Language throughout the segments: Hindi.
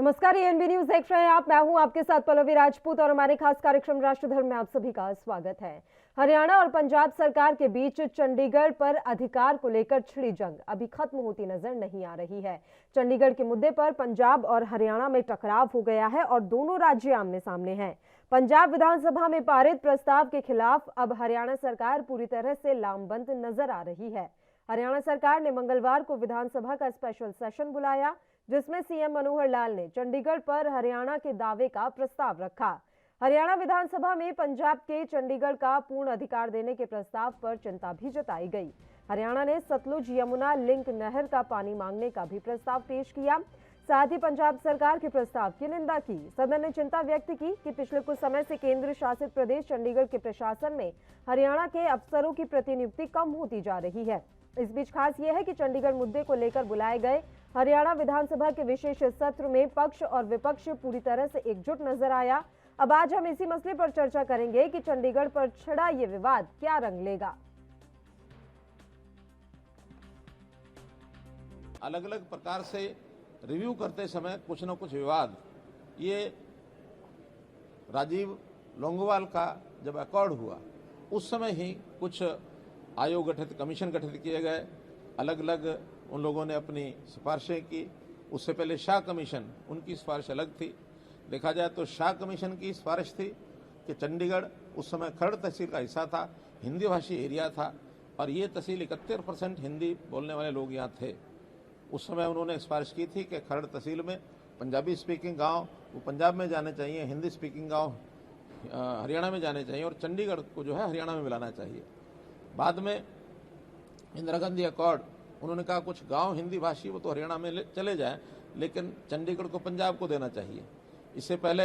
नमस्कार, एएनबी न्यूज देख रहे हैं आप। मैं हूं आपके साथ पल्लवी राजपूत और हमारे खास कार्यक्रम राष्ट्रधर्म में आप सभी का स्वागत है। हरियाणा और पंजाब सरकार के बीच चंडीगढ़ पर अधिकार को लेकर छिड़ी जंग अभी खत्म होती नजर नहीं आ रही है। चंडीगढ़ के मुद्दे पर पंजाब और हरियाणा में टकराव हो गया है और दोनों राज्य आमने सामने हैं। पंजाब विधानसभा में पारित प्रस्ताव के खिलाफ अब हरियाणा सरकार पूरी तरह से लामबंद नजर आ रही है। हरियाणा सरकार ने मंगलवार को विधानसभा का स्पेशल सेशन बुलाया, जिसमें सीएम मनोहर लाल ने चंडीगढ़ पर हरियाणा के दावे का प्रस्ताव रखा। हरियाणा विधानसभा में पंजाब के चंडीगढ़ का पूर्ण अधिकार देने के प्रस्ताव पर चिंता भी जताई गई। हरियाणा ने सतलुज यमुना लिंक नहर का पानी मांगने का भी प्रस्ताव पेश किया। साथ ही पंजाब सरकार के प्रस्ताव की निंदा की। सदन ने चिंता व्यक्त की कि पिछले कुछ समय से केंद्र शासित प्रदेश चंडीगढ़ के प्रशासन में हरियाणा के अफसरों की प्रतिनियुक्ति कम होती जा रही है। इस बीच खास यह है कि चंडीगढ़ मुद्दे को लेकर बुलाए गए हरियाणा विधानसभा के विशेष सत्र में पक्ष और विपक्ष पूरी तरह से एकजुट नजर आया। अब आज हम इसी मसले पर चर्चा करेंगे कि चंडीगढ़ पर छिड़ा ये विवाद क्या रंग लेगा। अलग अलग प्रकार से रिव्यू करते समय कुछ न कुछ विवाद, ये राजीव लोंगोवाल का जब अकॉर्ड हुआ उस समय ही कुछ आयोग गठित, कमीशन गठित किए गए। अलग अलग उन लोगों ने अपनी सिफारिशें की। उससे पहले शाह कमीशन, उनकी सिफारिश अलग थी। देखा जाए तो शाह कमीशन की सिफारिश थी कि चंडीगढ़ उस समय खरड़ तहसील का हिस्सा था, हिंदी भाषी एरिया था और ये तहसील 71% हिंदी बोलने वाले लोग यहाँ थे। उस समय उन्होंने सिफारिश की थी कि खरड़ तहसील में पंजाबी स्पीकिंग गांव वो पंजाब में जाने चाहिए, हिंदी स्पीकिंग गांव हरियाणा में जाने चाहिए और चंडीगढ़ को जो है हरियाणा में मिलाना चाहिए। बाद में इंदिरा गांधी अकॉर्ड, उन्होंने कहा कुछ गांव हिंदी भाषी वो तो हरियाणा में चले जाएं, लेकिन चंडीगढ़ को पंजाब को देना चाहिए। इससे पहले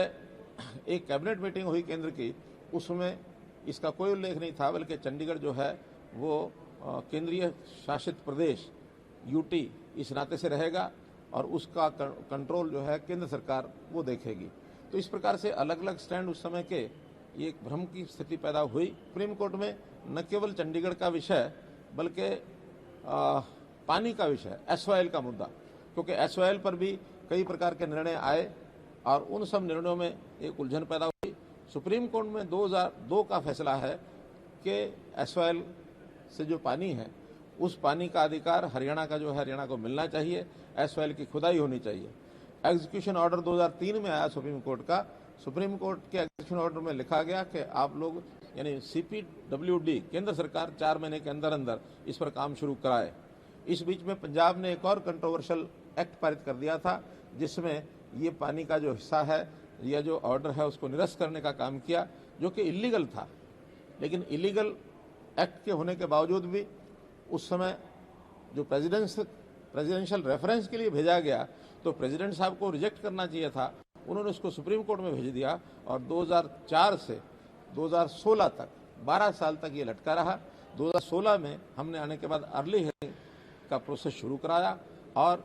एक कैबिनेट मीटिंग हुई केंद्र की, उसमें इसका कोई उल्लेख नहीं था, बल्कि चंडीगढ़ जो है वो केंद्रीय शासित प्रदेश यूटी इस नाते से रहेगा और उसका कंट्रोल जो है केंद्र सरकार वो देखेगी। तो इस प्रकार से अलग अलग स्टैंड उस समय के ये एक भ्रम की स्थिति पैदा हुई। सुप्रीम कोर्ट में न केवल चंडीगढ़ का विषय बल्कि पानी का विषय, एसवाईएल का मुद्दा, क्योंकि एसवाईएल पर भी कई प्रकार के निर्णय आए और उन सब निर्णयों में एक उलझन पैदा हुई। सुप्रीम कोर्ट में 2002 का फैसला है कि एसवाईएल से जो पानी है उस पानी का अधिकार हरियाणा का जो है हरियाणा को मिलना चाहिए, एसवाईएल की खुदाई होनी चाहिए। एग्जीक्यूशन ऑर्डर 2003 में आया सुप्रीम कोर्ट का। सुप्रीम कोर्ट के एग्जीक्यूशन ऑर्डर में लिखा गया कि आप लोग यानी CPWD केंद्र सरकार 4 महीने के अंदर अंदर इस पर काम शुरू कराए। इस बीच में पंजाब ने एक और कंट्रोवर्शियल एक्ट पारित कर दिया था, जिसमें ये पानी का जो हिस्सा है या जो ऑर्डर है उसको निरस्त करने का काम किया, जो कि इलीगल था। लेकिन इलीगल एक्ट के होने के बावजूद भी उस समय जो प्रेसिडेंशियल रेफरेंस के लिए भेजा गया तो प्रेसिडेंट साहब को रिजेक्ट करना चाहिए था, उन्होंने उसको सुप्रीम कोर्ट में भेज दिया और 2004 से 2016 तक 12 साल तक ये लटका रहा। 2016 में हमने आने के बाद अर्ली हियरिंग का प्रोसेस शुरू कराया और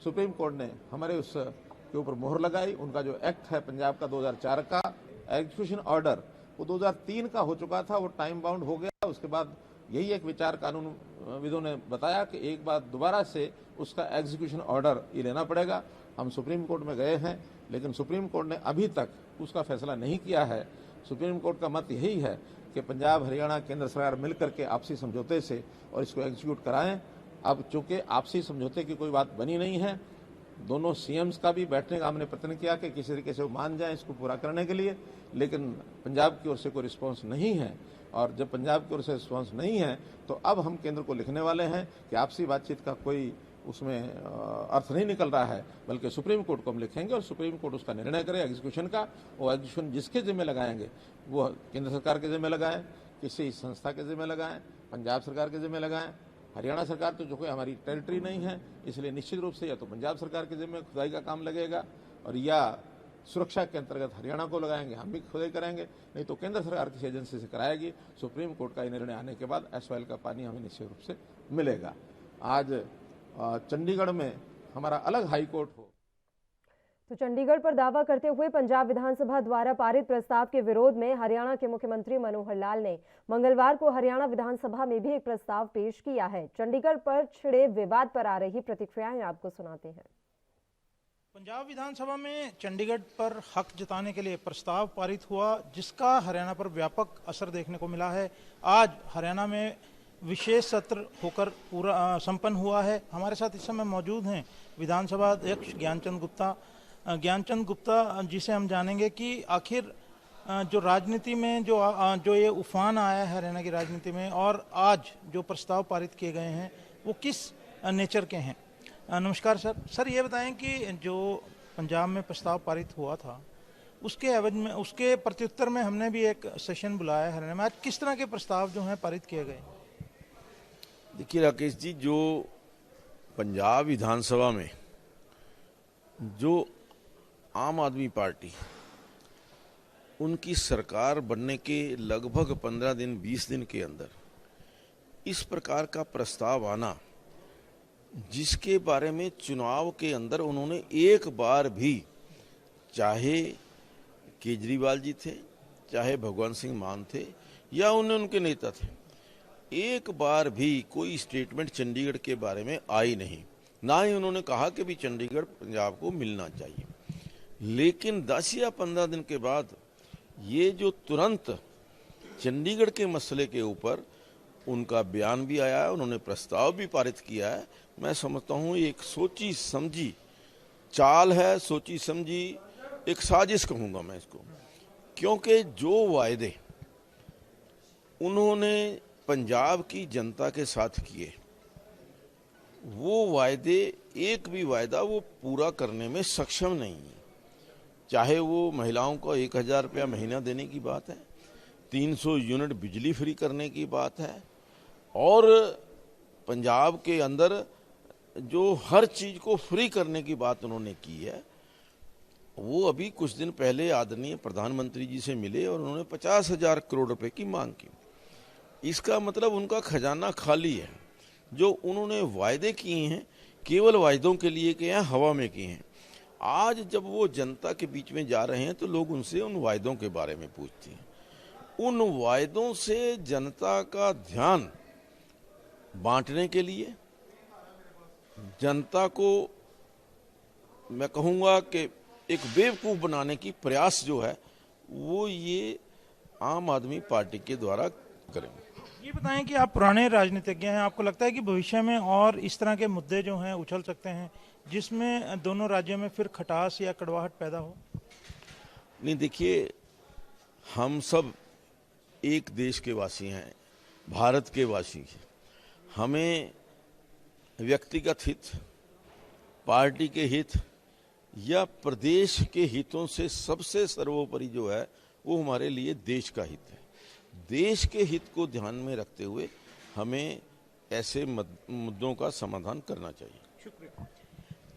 सुप्रीम कोर्ट ने हमारे उस के ऊपर मोहर लगाई। उनका जो एक्ट है पंजाब का 2004 का एग्जीक्यूशन ऑर्डर वो 2003 का हो चुका था, वो टाइम बाउंड हो गया। उसके बाद यही एक विचार कानून विदों ने बताया कि एक बार दोबारा से उसका एग्जीक्यूशन ऑर्डर ये लेना पड़ेगा। हम सुप्रीम कोर्ट में गए हैं, लेकिन सुप्रीम कोर्ट ने अभी तक उसका फैसला नहीं किया है। सुप्रीम कोर्ट का मत यही है कि पंजाब, हरियाणा, केंद्र सरकार मिलकर के आपसी समझौते से और इसको एग्जीक्यूट कराएं। अब चूंकि आपसी समझौते की कोई बात बनी नहीं है, दोनों सीएम्स का भी बैठने का हमने प्रयत्न किया कि किसी तरीके से वो मान जाएं इसको पूरा करने के लिए, लेकिन पंजाब की ओर से कोई रिस्पॉन्स नहीं है। और जब पंजाब की ओर से रिस्पॉन्स नहीं है तो अब हम केंद्र को लिखने वाले हैं कि आपसी बातचीत का कोई उसमें अर्थ नहीं निकल रहा है, बल्कि सुप्रीम कोर्ट को हम लिखेंगे और सुप्रीम कोर्ट उसका निर्णय करे एग्जीक्यूशन का। वो एग्जीक्यूशन जिसके जिम्मे लगाएंगे वो केंद्र सरकार के जिम्मे लगाएं, किसी संस्था के जिम्मे लगाएं, पंजाब सरकार के जिम्मे लगाएं। हरियाणा सरकार तो जो कोई हमारी टेरिटरी नहीं है, इसलिए निश्चित रूप से या तो पंजाब सरकार के जिम्मे खुदाई का काम लगेगा और या सुरक्षा के अंतर्गत हरियाणा को लगाएंगे, हम भी खुदाई करेंगे, नहीं तो केंद्र सरकार किसी एजेंसी से कराएगी। सुप्रीम कोर्ट का निर्णय आने के बाद एसवाईएल का पानी हमें निश्चित रूप से मिलेगा। आज चंडीगढ़ में हमारा अलग हाई कोर्ट हो। तो चंडीगढ़ पर दावा करते हुए पंजाब विधानसभा द्वारा पारित प्रस्ताव के विरोध में हरियाणा के मुख्यमंत्री मनोहर लाल ने मंगलवार को हरियाणा विधानसभा में भी एक प्रस्ताव पेश किया है। चंडीगढ़ पर छिड़े विवाद पर आ रही प्रतिक्रियाएं आपको सुनाते हैं। पंजाब विधानसभा में चंडीगढ़ पर हक जताने के लिए प्रस्ताव पारित हुआ, जिसका हरियाणा पर व्यापक असर देखने को मिला है। आज हरियाणा में विशेष सत्र होकर पूरा संपन्न हुआ है। हमारे साथ इस समय मौजूद हैं विधानसभा अध्यक्ष ज्ञानचंद गुप्ता जी से हम जानेंगे कि आखिर जो राजनीति में जो ये उफान आया है हरियाणा की राजनीति में, और आज जो प्रस्ताव पारित किए गए हैं वो किस नेचर के हैं। नमस्कार सर, ये बताएं कि जो पंजाब में प्रस्ताव पारित हुआ था उसके एवज में, उसके प्रत्युत्तर में हमने भी एक सेशन बुलाया है हरियाणा में। आज किस तरह के प्रस्ताव जो हैं पारित किए गए? देखिए राकेश जी, जो पंजाब विधानसभा में जो आम आदमी पार्टी उनकी सरकार बनने के लगभग 15 दिन 20 दिन के अंदर इस प्रकार का प्रस्ताव आना, जिसके बारे में चुनाव के अंदर उन्होंने एक बार भी, चाहे केजरीवाल जी थे, चाहे भगवंत सिंह मान थे या उनके नेता थे, एक बार भी कोई स्टेटमेंट चंडीगढ़ के बारे में आई नहीं। ना ही उन्होंने कहा कि भी चंडीगढ़ पंजाब को मिलना चाहिए। लेकिन 10 या 15 दिन के बाद ये जो तुरंत चंडीगढ़ के मसले के ऊपर उनका बयान भी आया है, उन्होंने प्रस्ताव भी पारित किया है, मैं समझता हूँ एक सोची समझी चाल है, सोची समझी एक साजिश कहूँगा मैं इसको। क्योंकि जो वायदे उन्होंने पंजाब की जनता के साथ किए, वो वायदे, एक भी वायदा वो पूरा करने में सक्षम नहीं है। चाहे वो महिलाओं को 1000 रुपया महीना देने की बात है, 300 यूनिट बिजली फ्री करने की बात है, और पंजाब के अंदर जो हर चीज को फ्री करने की बात उन्होंने की है। वो अभी कुछ दिन पहले आदरणीय प्रधानमंत्री जी से मिले और उन्होंने 50,000 करोड़ रुपए की मांग की। इसका मतलब उनका खजाना खाली है। जो उन्होंने वायदे किए हैं केवल वायदों के लिए किए हैं, हवा में किए हैं। आज जब वो जनता के बीच में जा रहे हैं तो लोग उनसे उन वायदों के बारे में पूछते हैं। उन वायदों से जनता का ध्यान बांटने के लिए, जनता को मैं कहूँगा कि एक बेवकूफ़ बनाने की प्रयास जो है वो ये आम आदमी पार्टी के द्वारा करेंगे। ये बताएं कि आप पुराने राजनीतिज्ञ हैं, आपको लगता है कि भविष्य में और इस तरह के मुद्दे जो हैं उछल सकते हैं जिसमें दोनों राज्यों में फिर खटास या कड़वाहट पैदा हो? नहीं, देखिए, हम सब एक देश के वासी हैं, भारत के वासी हैं। हमें व्यक्तिगत हित, पार्टी के हित या प्रदेश के हितों से सबसे सर्वोपरि जो है वो हमारे लिए देश का हित है। देश के हित को ध्यान में रखते हुए हमें ऐसे मुद्दों का समाधान करना चाहिए। शुक्रिया।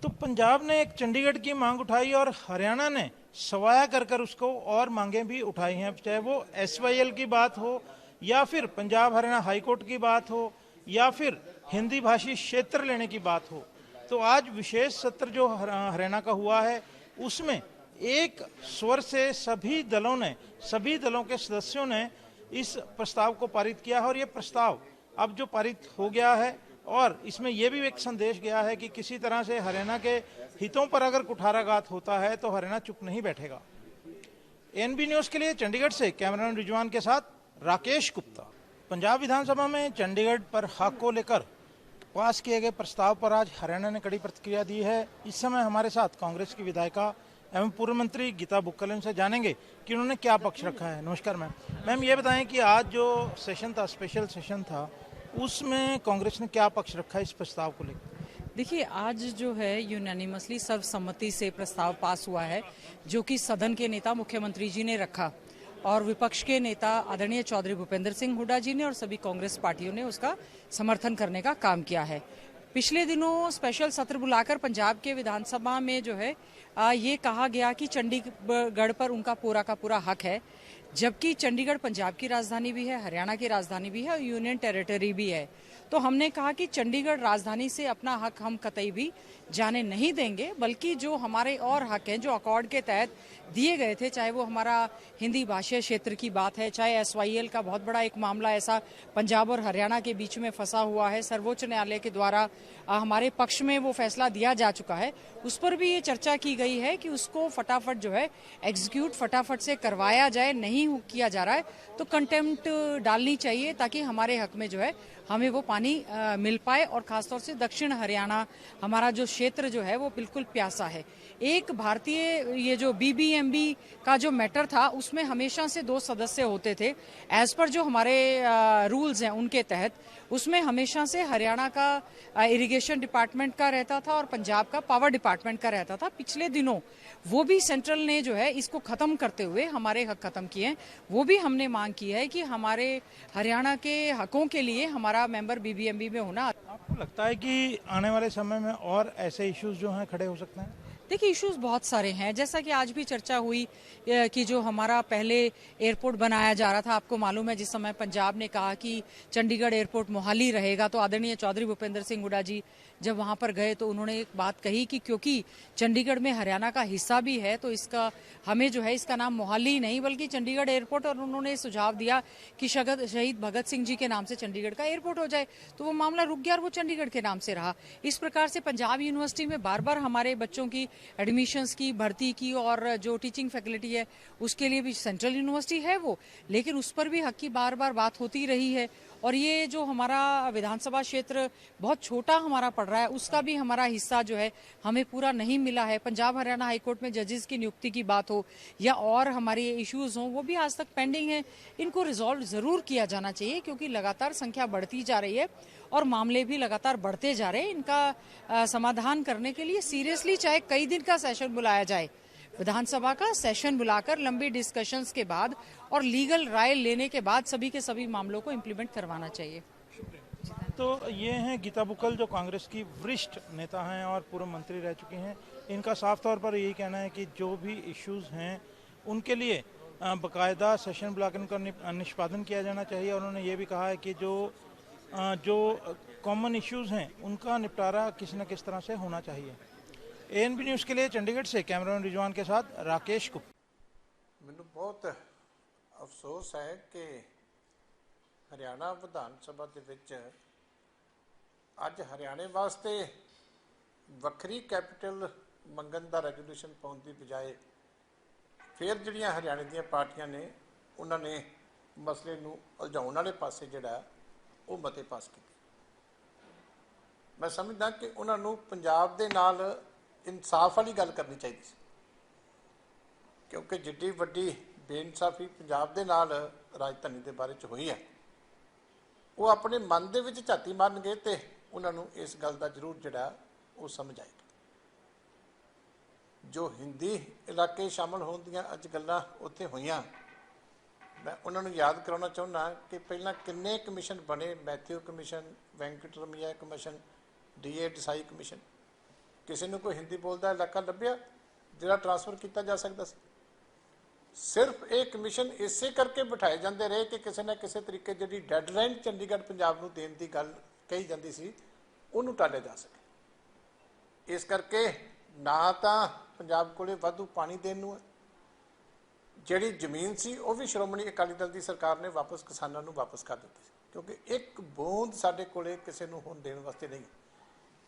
तो पंजाब ने एक चंडीगढ़ की मांग उठाई और हरियाणा ने सवाया कर उसको और मांगें भी उठाई हैं, चाहे वो SYL की बात हो या फिर पंजाब हरियाणा हाईकोर्ट की बात हो या फिर हिंदी भाषी क्षेत्र लेने की बात हो। तो आज विशेष सत्र जो हरियाणा का हुआ है उसमें एक स्वर से सभी दलों के सदस्यों ने इस प्रस्ताव को पारित किया है। और ये प्रस्ताव अब जो पारित हो गया है, और इसमें यह भी एक संदेश गया है कि किसी तरह से हरियाणा के हितों पर अगर कुठाराघात होता है तो हरियाणा चुप नहीं बैठेगा। NB न्यूज के लिए चंडीगढ़ से कैमरामैन रिजवान के साथ राकेश गुप्ता। पंजाब विधानसभा में चंडीगढ़ पर हक को लेकर पास किए गए प्रस्ताव पर आज हरियाणा ने कड़ी प्रतिक्रिया दी है। इस समय हमारे साथ कांग्रेस की विधायिका एवं पूर्व मंत्री गीता बुक्कल से जानेंगे कि उन्होंने क्या पक्ष रखा है। नमस्कार मैम, ये बताएं कि आज जो सेशन था, स्पेशल सेशन था, उसमें कांग्रेस ने क्या पक्ष रखा है इस प्रस्ताव को लेकर? देखिए, आज जो है यूनानिमसली सर्वसम्मति से प्रस्ताव पास हुआ है, जो कि सदन के नेता मुख्यमंत्री जी ने रखा और विपक्ष के नेता आदरणीय चौधरी भूपेंद्र सिंह हुड्डा जी ने और सभी कांग्रेस पार्टियों ने उसका समर्थन करने का काम किया है। पिछले दिनों स्पेशल सत्र बुलाकर पंजाब के विधानसभा में जो है ये कहा गया कि चंडीगढ़ पर उनका पूरा का पूरा हक है। जबकि चंडीगढ़ पंजाब की राजधानी भी है, हरियाणा की राजधानी भी है और यूनियन टेरिटरी भी है। तो हमने कहा कि चंडीगढ़ राजधानी से अपना हक हम कतई भी जाने नहीं देंगे, बल्कि जो हमारे और हक हैं जो अकॉर्ड के तहत दिए गए थे, चाहे वो हमारा हिंदी भाषी क्षेत्र की बात है, चाहे SYL का बहुत बड़ा एक मामला ऐसा पंजाब और हरियाणा के बीच में फंसा हुआ है, सर्वोच्च न्यायालय के द्वारा हमारे पक्ष में वो फैसला दिया जा चुका है, उस पर भी ये चर्चा की गई है कि उसको फटाफट जो है एग्जीक्यूट फटाफट से करवाया जाए। नहीं किया जा रहा है तो कंटेम्प्ट डालनी चाहिए, ताकि हमारे हक में जो है हमें वो पानी मिल पाए। और खासतौर से दक्षिण हरियाणा हमारा जो क्षेत्र जो है वो बिल्कुल प्यासा है। एक भारतीय ये जो BBMB का जो मैटर था उसमें हमेशा से 2 सदस्य होते थे, एज पर जो हमारे रूल्स हैं उनके तहत। उसमें हमेशा से हरियाणा का इरिगेशन डिपार्टमेंट का रहता था और पंजाब का पावर डिपार्टमेंट का रहता था। पिछले दिनों वो भी सेंट्रल ने जो है इसको खत्म करते हुए हमारे हक खत्म किए हैं। वो भी हमने मांग की है कि हमारे हरियाणा के हकों के लिए हमारा मेंबर BBMB में होना। आपको लगता है कि आने वाले समय में और ऐसे इश्यूज जो हैं खड़े हो सकते हैं? देखिए, इश्यूज बहुत सारे हैं, जैसा कि आज भी चर्चा हुई कि जो हमारा पहले एयरपोर्ट बनाया जा रहा था, आपको मालूम है जिस समय पंजाब ने कहा कि चंडीगढ़ एयरपोर्ट मोहाली रहेगा, तो आदरणीय चौधरी भूपेंद्र सिंह हुड्डा जी जब वहां पर गए तो उन्होंने एक बात कही कि क्योंकि चंडीगढ़ में हरियाणा का हिस्सा भी है तो इसका हमें जो है इसका नाम मोहाली नहीं बल्कि चंडीगढ़ एयरपोर्ट, और उन्होंने सुझाव दिया कि शहीद भगत सिंह जी के नाम से चंडीगढ़ का एयरपोर्ट हो जाए। तो वो मामला रुक गया और वो चंडीगढ़ के नाम से रहा। इस प्रकार से पंजाब यूनिवर्सिटी में बार बार हमारे बच्चों की एडमिशन्स की, भर्ती की और जो टीचिंग फैकल्टी है उसके लिए भी सेंट्रल यूनिवर्सिटी है वो, लेकिन उस पर भी हक की बार बार बात होती रही है। और ये जो हमारा विधानसभा क्षेत्र बहुत छोटा हमारा पड़ रहा है उसका भी हमारा हिस्सा जो है हमें पूरा नहीं मिला है। पंजाब हरियाणा हाईकोर्ट में जजेस की नियुक्ति की बात हो या और हमारे इश्यूज हों, वो भी आज तक पेंडिंग है। इनको रिजॉल्व जरूर किया जाना चाहिए, क्योंकि लगातार संख्या बढ़ती जा रही है और मामले भी लगातार बढ़ते जा रहे हैं। इनका समाधान करने के लिए सीरियसली चाहे कई दिन का सेशन बुलाया जाए, विधानसभा का सेशन बुलाकर लंबी डिस्कशंस के बाद और लीगल राय लेने के बाद सभी के सभी मामलों को इम्प्लीमेंट करवाना चाहिए। तो ये हैं गीता बुक्कल, जो कांग्रेस की वरिष्ठ नेता हैं और पूर्व मंत्री रह चुकी हैं। इनका साफ तौर पर यही कहना है कि जो भी इश्यूज हैं उनके लिए बाकायदा सेशन बुलाकर उनका निष्पादन किया जाना चाहिए। और उन्होंने ये भी कहा है कि जो कॉमन इश्यूज हैं उनका निपटारा किसी न किसी तरह से होना चाहिए। ANB न्यूज़ के लिए चंडीगढ़ से कैमरामैन रिजवान के साथ राकेश गुप्ता। ਮੈਨੂੰ ਬਹੁਤ ਅਫਸੋਸ ਹੈ ਕਿ ਹਰਿਆਣਾ ਵਿਧਾਨ ਸਭਾ ਦੇ ਵਿੱਚ ਅੱਜ ਹਰਿਆਣੇ ਵਾਸਤੇ ਵੱਖਰੀ ਕੈਪੀਟਲ ਮੰਗਣ ਦਾ ਰੈਜ਼ੋਲੂਸ਼ਨ ਪਾਉਣ ਦੀ ਬਜਾਏ ਫਿਰ ਜਿਹੜੀਆਂ ਹਰਿਆਣੇ ਦੀਆਂ ਪਾਰਟੀਆਂ ਨੇ ਉਹਨਾਂ ਨੇ ਮਸਲੇ ਨੂੰ ਉਲਝਾਉਣ ਵਾਲੇ ਪਾਸੇ ਜਿਹੜਾ ਉਹ ਮਤੇ ਪਾਸ ਕੀਤੇ। ਮੈਂ ਸਮਝਦਾ ਕਿ ਉਹਨਾਂ ਨੂੰ ਪੰਜਾਬ ਦੇ ਨਾਲ इंसाफ वाली गल करनी चाहिए सी, क्योंकि जिड्डी वड्डी बेइंसाफी पंजाब दे नाल राजधानी दे बारे च हुई है, वो अपने मन दे विच झाती मारनगे ते उन्हां नूं इस गल दा जरूर जिहड़ा वो समझ आएगा। जो हिंदी इलाके शामिल होण दीआं अज गल्लां उत्थे होईआं, मैं उन्हां नूं याद कराउणा चाहुंदा कि पहलां किन्ने कमिशन बने, Mathew commission, Venkataramaiah commission, DA Desai commission. किसी ने कोई हिंदी बोलता इलाका लभ्या जिहड़ा ट्रांसफर किया जा सकता सी? सिर्फ एक कमिशन इसे करके बिठाए जाते रहे कि किसी न किसी तरीके जी डेडलाइन चंडीगढ़ पंजाब नूं देण दी गल कही जाती सी, उहनूं टालिया जा सके। इस करके ना तां पंजाब कोले वाधू पानी देण नूं है, जिहड़ी जमीन सी वो भी श्रोमणी अकाली दल की सरकार ने वापस किसानां नूं वापस कर दित्ती, क्योंकि एक बूंद साडे कोले किसी नूं हुण देण वास्ते नहीं।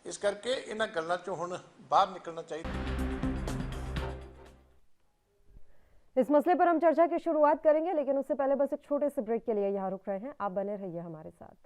इस करके इन्हां गल्लां चों हुण बाहर निकलना चाहिए। इस मसले पर हम चर्चा की शुरुआत करेंगे, लेकिन उससे पहले बस एक छोटे से ब्रेक के लिए यहाँ रुक रहे हैं। आप बने रहिए हमारे साथ।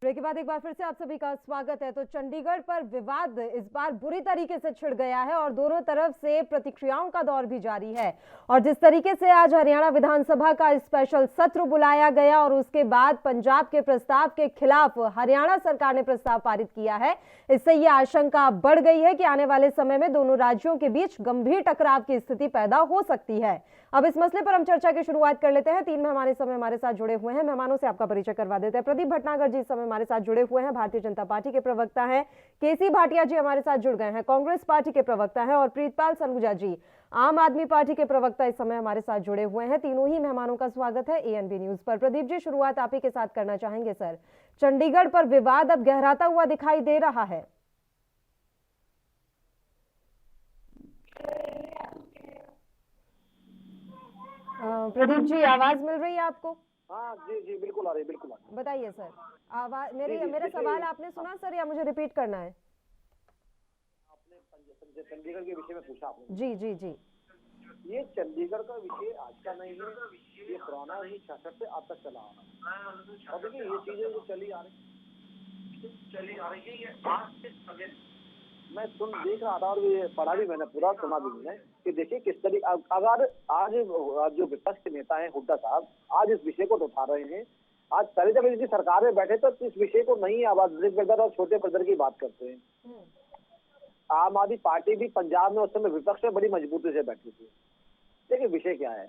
ब्रेक के बाद एक बार फिर से आप सभी का स्वागत है। तो चंडीगढ़ पर विवाद इस बार बुरी तरीके से छिड़ गया है और दोनों तरफ से प्रतिक्रियाओं का दौर भी जारी है। और जिस तरीके से आज हरियाणा विधानसभा का स्पेशल सत्र बुलाया गया और उसके बाद पंजाब के प्रस्ताव के खिलाफ हरियाणा सरकार ने प्रस्ताव पारित किया है, इससे यह आशंका बढ़ गई है कि आने वाले समय में दोनों राज्यों के बीच गंभीर टकराव की स्थिति पैदा हो सकती है। अब इस मसले पर हम चर्चा की शुरुआत कर लेते हैं। 3 मेहमान इस समय हमारे साथ जुड़े हुए हैं। मेहमानों से आपका परिचय करवा देते हैं। प्रदीप भटनागर जी इस समय हमारे साथ जुड़े हुए हैं। भारतीय जनता पार्टी के प्रवक्ता हैं केसी भाटिया जी हमारे साथ जुड़ गए हैं, कांग्रेस पार्टी के प्रवक्ता हैं, और प्रीतपाल सलूजा जी आम आदमी पार्टी के प्रवक्ता इस समय हमारे साथ जुड़े हुए हैं। तीनों ही मेहमानों का स्वागत है एएनबी न्यूज पर। प्रदीप जी, शुरुआत आप ही के साथ करना चाहेंगे। सर, चंडीगढ़ पर विवाद अब गहराता हुआ दिखाई दे रहा है। प्रदीप जी, आवाज मिल रही है आपको? हाँ जी जी, बिल्कुल आ रही है, बिल्कुल आ रही बताइए सर, आवाज जी, मेरा देखिए, सवाल आपने सुना सर, या मुझे रिपीट करना है? है। चंडीगढ़ के विषय में पूछा आपने। जी जी जी। ये चंडीगढ़ का विषय आज का नहीं है, ये पुराना ही 66 से आज तक चला आ रहा है। और देखिए, ये चीजें जो चली आ रही है ये आज से पहले मैं देख रहा था, और ये पढ़ा भी मैंने, पूरा सुना भी मैंने, कि देखिए किस तरीके अगर आज जो विपक्ष के नेता हैं हुड्डा साहब आज इस विषय को उठा रहे हैं। आज पहले जब इनकी सरकार में बैठे तो इस विषय को नहीं आवाज, बिग ब्रदर और छोटे ब्रदर की बात करते हैं। आम आदमी पार्टी भी पंजाब में उस समय विपक्ष में बड़ी मजबूती से बैठी थी। देखिए विषय क्या है,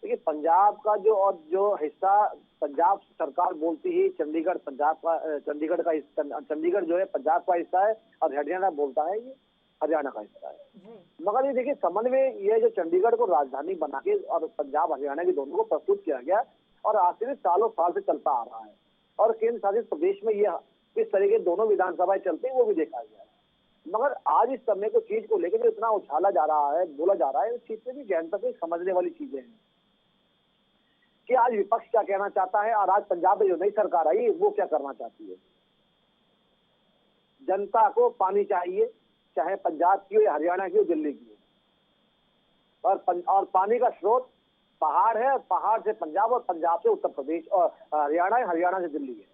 देखिए पंजाब का जो हिस्सा पंजाब सरकार बोलती ही चंडीगढ़ पंजाब का, चंडीगढ़ जो है पंजाब का हिस्सा है, और हरियाणा बोलता है ये हरियाणा का हिस्सा है। मगर ये देखिए समन्वय, ये जो चंडीगढ़ को राजधानी बना के और पंजाब हरियाणा की दोनों को प्रस्तुत किया गया, और आज से सालों साल से चलता आ रहा है, और केंद्र शासित प्रदेश में ये किस तरीके दोनों विधानसभाएं चलती है वो भी देखा गया है। मगर आज इस समय को चीज को लेकर जो इतना उछाला जा रहा है, बोला जा रहा है, उस चीज से भी गहनता से समझने वाली चीजें हैं कि आज विपक्ष क्या कहना चाहता है, और आज पंजाब में जो नई सरकार आई वो क्या करना चाहती है। जनता को पानी चाहिए, चाहे पंजाब की हो या हरियाणा की हो, दिल्ली की हो, और पानी का स्रोत पहाड़ है, और पहाड़ से पंजाब, और पंजाब से उत्तर प्रदेश, और हरियाणा है, हरियाणा से दिल्ली है।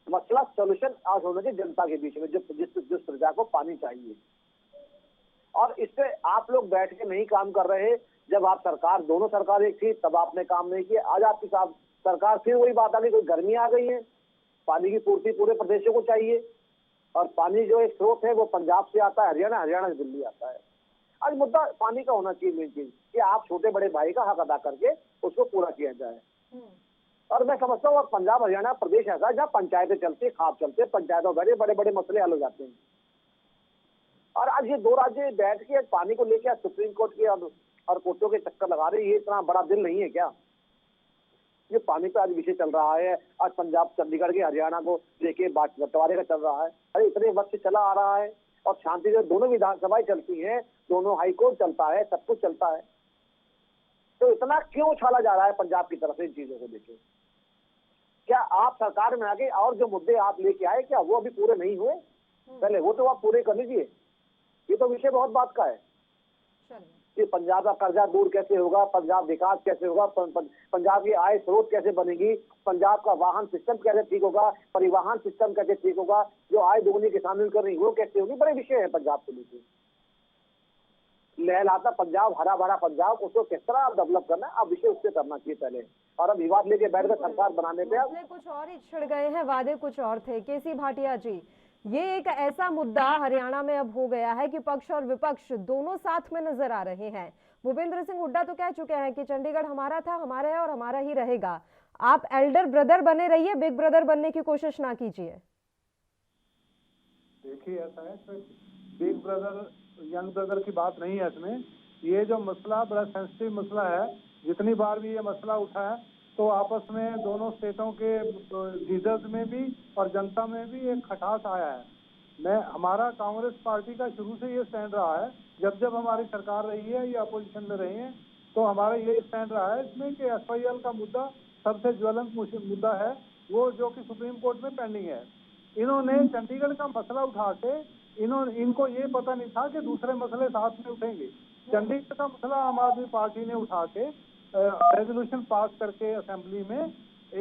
मसला सोल्यूशन आज होना चाहिए जनता के बीच में, जिस प्रजा को पानी चाहिए। और इससे आप लोग बैठ के नहीं काम कर रहे। जब आप सरकार, दोनों सरकार एक थी, तब आपने काम नहीं किया। आज आपकी सरकार फिर वही बात आ गई, कोई गर्मी आ गई है, पानी की पूर्ति पूरे प्रदेशों को चाहिए, और पानी जो एक स्रोत है वो पंजाब से आता है, हरियाणा से दिल्ली आता है। आज मुद्दा पानी का होना चाहिए मेन चीज, कि आप छोटे बड़े भाई का हक अदा करके उसको पूरा किया जाए। और मैं समझता हूँ पंजाब हरियाणा प्रदेश ऐसा है जहाँ पंचायतें चलती है, खाप चलते हैं, पंचायतों में बड़े बड़े मसले हल हो जाते हैं। और आज ये दो राज्य बैठ के पानी को लेकर सुप्रीम कोर्ट के और कोर्टों के चक्कर लगा रहे, ये इतना बड़ा दिल नहीं है क्या? ये पानी पे आज विषय चल रहा है, आज पंजाब चंडीगढ़ के हरियाणा को लेके बंटवारे का चल रहा है। अरे इतने वक्त से चला आ रहा है, और शांति से दोनों विधानसभाएं चलती हैं, दोनों हाईकोर्ट चलता है, सब कुछ चलता है, तो इतना क्यों उछाला जा रहा है पंजाब की तरफ से इन चीजों को लेके? क्या आप सरकार में आके और जो मुद्दे आप लेके आए, क्या वो अभी पूरे नहीं हुए? पहले वो तो आप पूरे कर लीजिए। ये तो विषय बहुत बात का है कि पंजाब का कर्जा दूर कैसे होगा, पंजाब विकास कैसे होगा, पंजाब की आय स्रोत कैसे बनेगी, पंजाब का वाहन सिस्टम कैसे ठीक होगा, परिवहन सिस्टम कैसे ठीक होगा, जो आय दोगुनी किसानी कर रही वो कैसे होगी, बड़े विषय है पंजाब के लिए। लहलाता पंजाब, हरा भरा पंजाब, उसको किस तरह आप डेवलप करना है, आप विषय उससे करना चाहिए पहले। और अब विवाद लेके बैठ कर सरकार बनाने पे कुछ और ही छिड़ गए हैं, वादे कुछ और थे। केसी भाटिया जी, ये एक ऐसा मुद्दा हरियाणा में अब हो गया है कि पक्ष और विपक्ष दोनों साथ में नजर आ रहे हैं। भूपेंद्र सिंह हुड्डा तो कह चुके हैं कि चंडीगढ़ हमारा था, हमारा है और हमारा ही रहेगा। आप एल्डर ब्रदर बने रहिए, बिग ब्रदर बनने की कोशिश ना कीजिए। देखिए ऐसा है, बिग ब्रदर यंग ब्रदर की बात नहीं है इसमें। ये जो मसला बड़ा सेंसिटिव मसला है, जितनी बार भी ये मसला उठा है तो आपस में दोनों स्टेटों के लीडर्स में भी और जनता में भी एक खटास आया है। हमारा कांग्रेस पार्टी का शुरू से ये स्टैंड रहा है, जब हमारी सरकार रही है या अपोजिशन में रही है, तो हमारा ये स्टैंड रहा है इसमें कि एसवाईएल का मुद्दा सबसे ज्वलंत मुद्दा है, वो जो कि सुप्रीम कोर्ट में पेंडिंग है। इन्होंने चंडीगढ़ का मसला उठा के इनको ये पता नहीं था कि दूसरे मसले साथ में उठेंगे। चंडीगढ़ का मसला आम आदमी पार्टी ने उठा के रेजोल्यूशन पास करके असेंबली में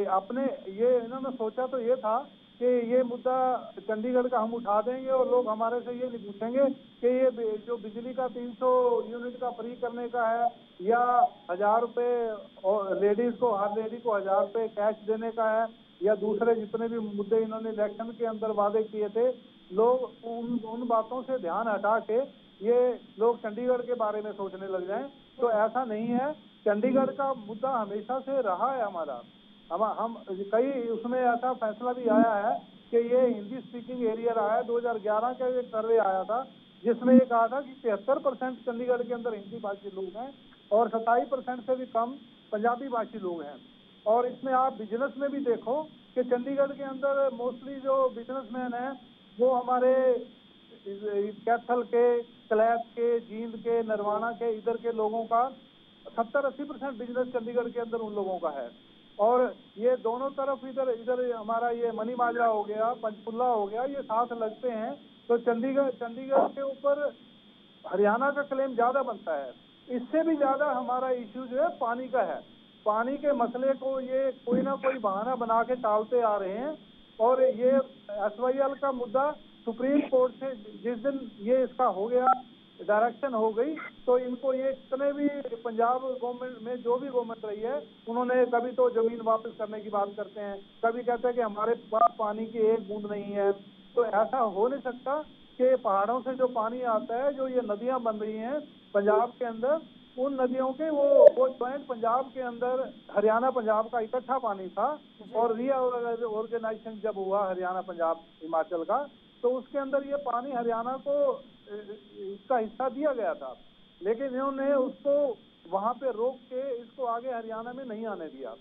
अपने ये इन्होंने सोचा तो ये था कि ये मुद्दा चंडीगढ़ का हम उठा देंगे और लोग हमारे से ये नहीं पूछेंगे कि ये जो बिजली का 300 यूनिट का फ्री करने का है या 1000 रुपये लेडीज को, हर लेडी को 1000 रुपये कैश देने का है, या दूसरे जितने भी मुद्दे इन्होंने इलेक्शन के अंदर वादे किए थे, लोग उन बातों से ध्यान हटा के ये लोग चंडीगढ़ के बारे में सोचने लग जाएं। तो ऐसा नहीं है, चंडीगढ़ का मुद्दा हमेशा से रहा है हमारा। हम कई उसमें ऐसा फैसला भी आया है कि ये हिंदी स्पीकिंग एरिया रहा है। 2011 का एक सर्वे आया था जिसमें ये कहा था कि 73% चंडीगढ़ के अंदर हिंदी भाषी लोग हैं और 27% से भी कम पंजाबी भाषी लोग हैं। और इसमें आप बिजनेस में भी देखो कि चंडीगढ़ के अंदर मोस्टली जो बिजनेसमैन हैं वो हमारे कैथल के, क्लैप के, जींद के, नरवाना के, इधर के लोगों का 70-80% बिजनेस चंडीगढ़ के अंदर उन लोगों का है। और ये दोनों तरफ इधर हमारा ये मनी माजरा हो गया, पंचकुला हो गया, ये साथ लगते हैं। तो चंडीगढ़ के ऊपर हरियाणा का क्लेम ज्यादा बनता है। इससे भी ज्यादा हमारा इश्यू जो है पानी का है। पानी के मसले को ये कोई ना कोई बहाना बना के टालते आ रहे हैं। और ये SYL का मुद्दा सुप्रीम कोर्ट से जिस दिन ये इसका हो गया, डायरेक्शन हो गई, तो इनको ये जितने भी पंजाब गवर्नमेंट में जो भी गवर्नमेंट रही है उन्होंने कभी तो जमीन वापस करने की बात करते हैं, कभी कहते हैं कि हमारे पास पानी की एक बूंद नहीं है। तो ऐसा हो नहीं सकता कि पहाड़ों से जो पानी आता है, जो ये नदियां बन रही हैं पंजाब के अंदर, उन नदियों के वो ज्वाइंट पंजाब के अंदर हरियाणा पंजाब का इकट्ठा पानी था। और रीऑर्गेनाइजेशन जब हुआ हरियाणा पंजाब हिमाचल का, तो उसके अंदर ये पानी हरियाणा को इसका हिस्सा दिया गया था, लेकिन इन्होंने उसको वहां पे रोक के इसको आगे हरियाणा में नहीं आने दिया।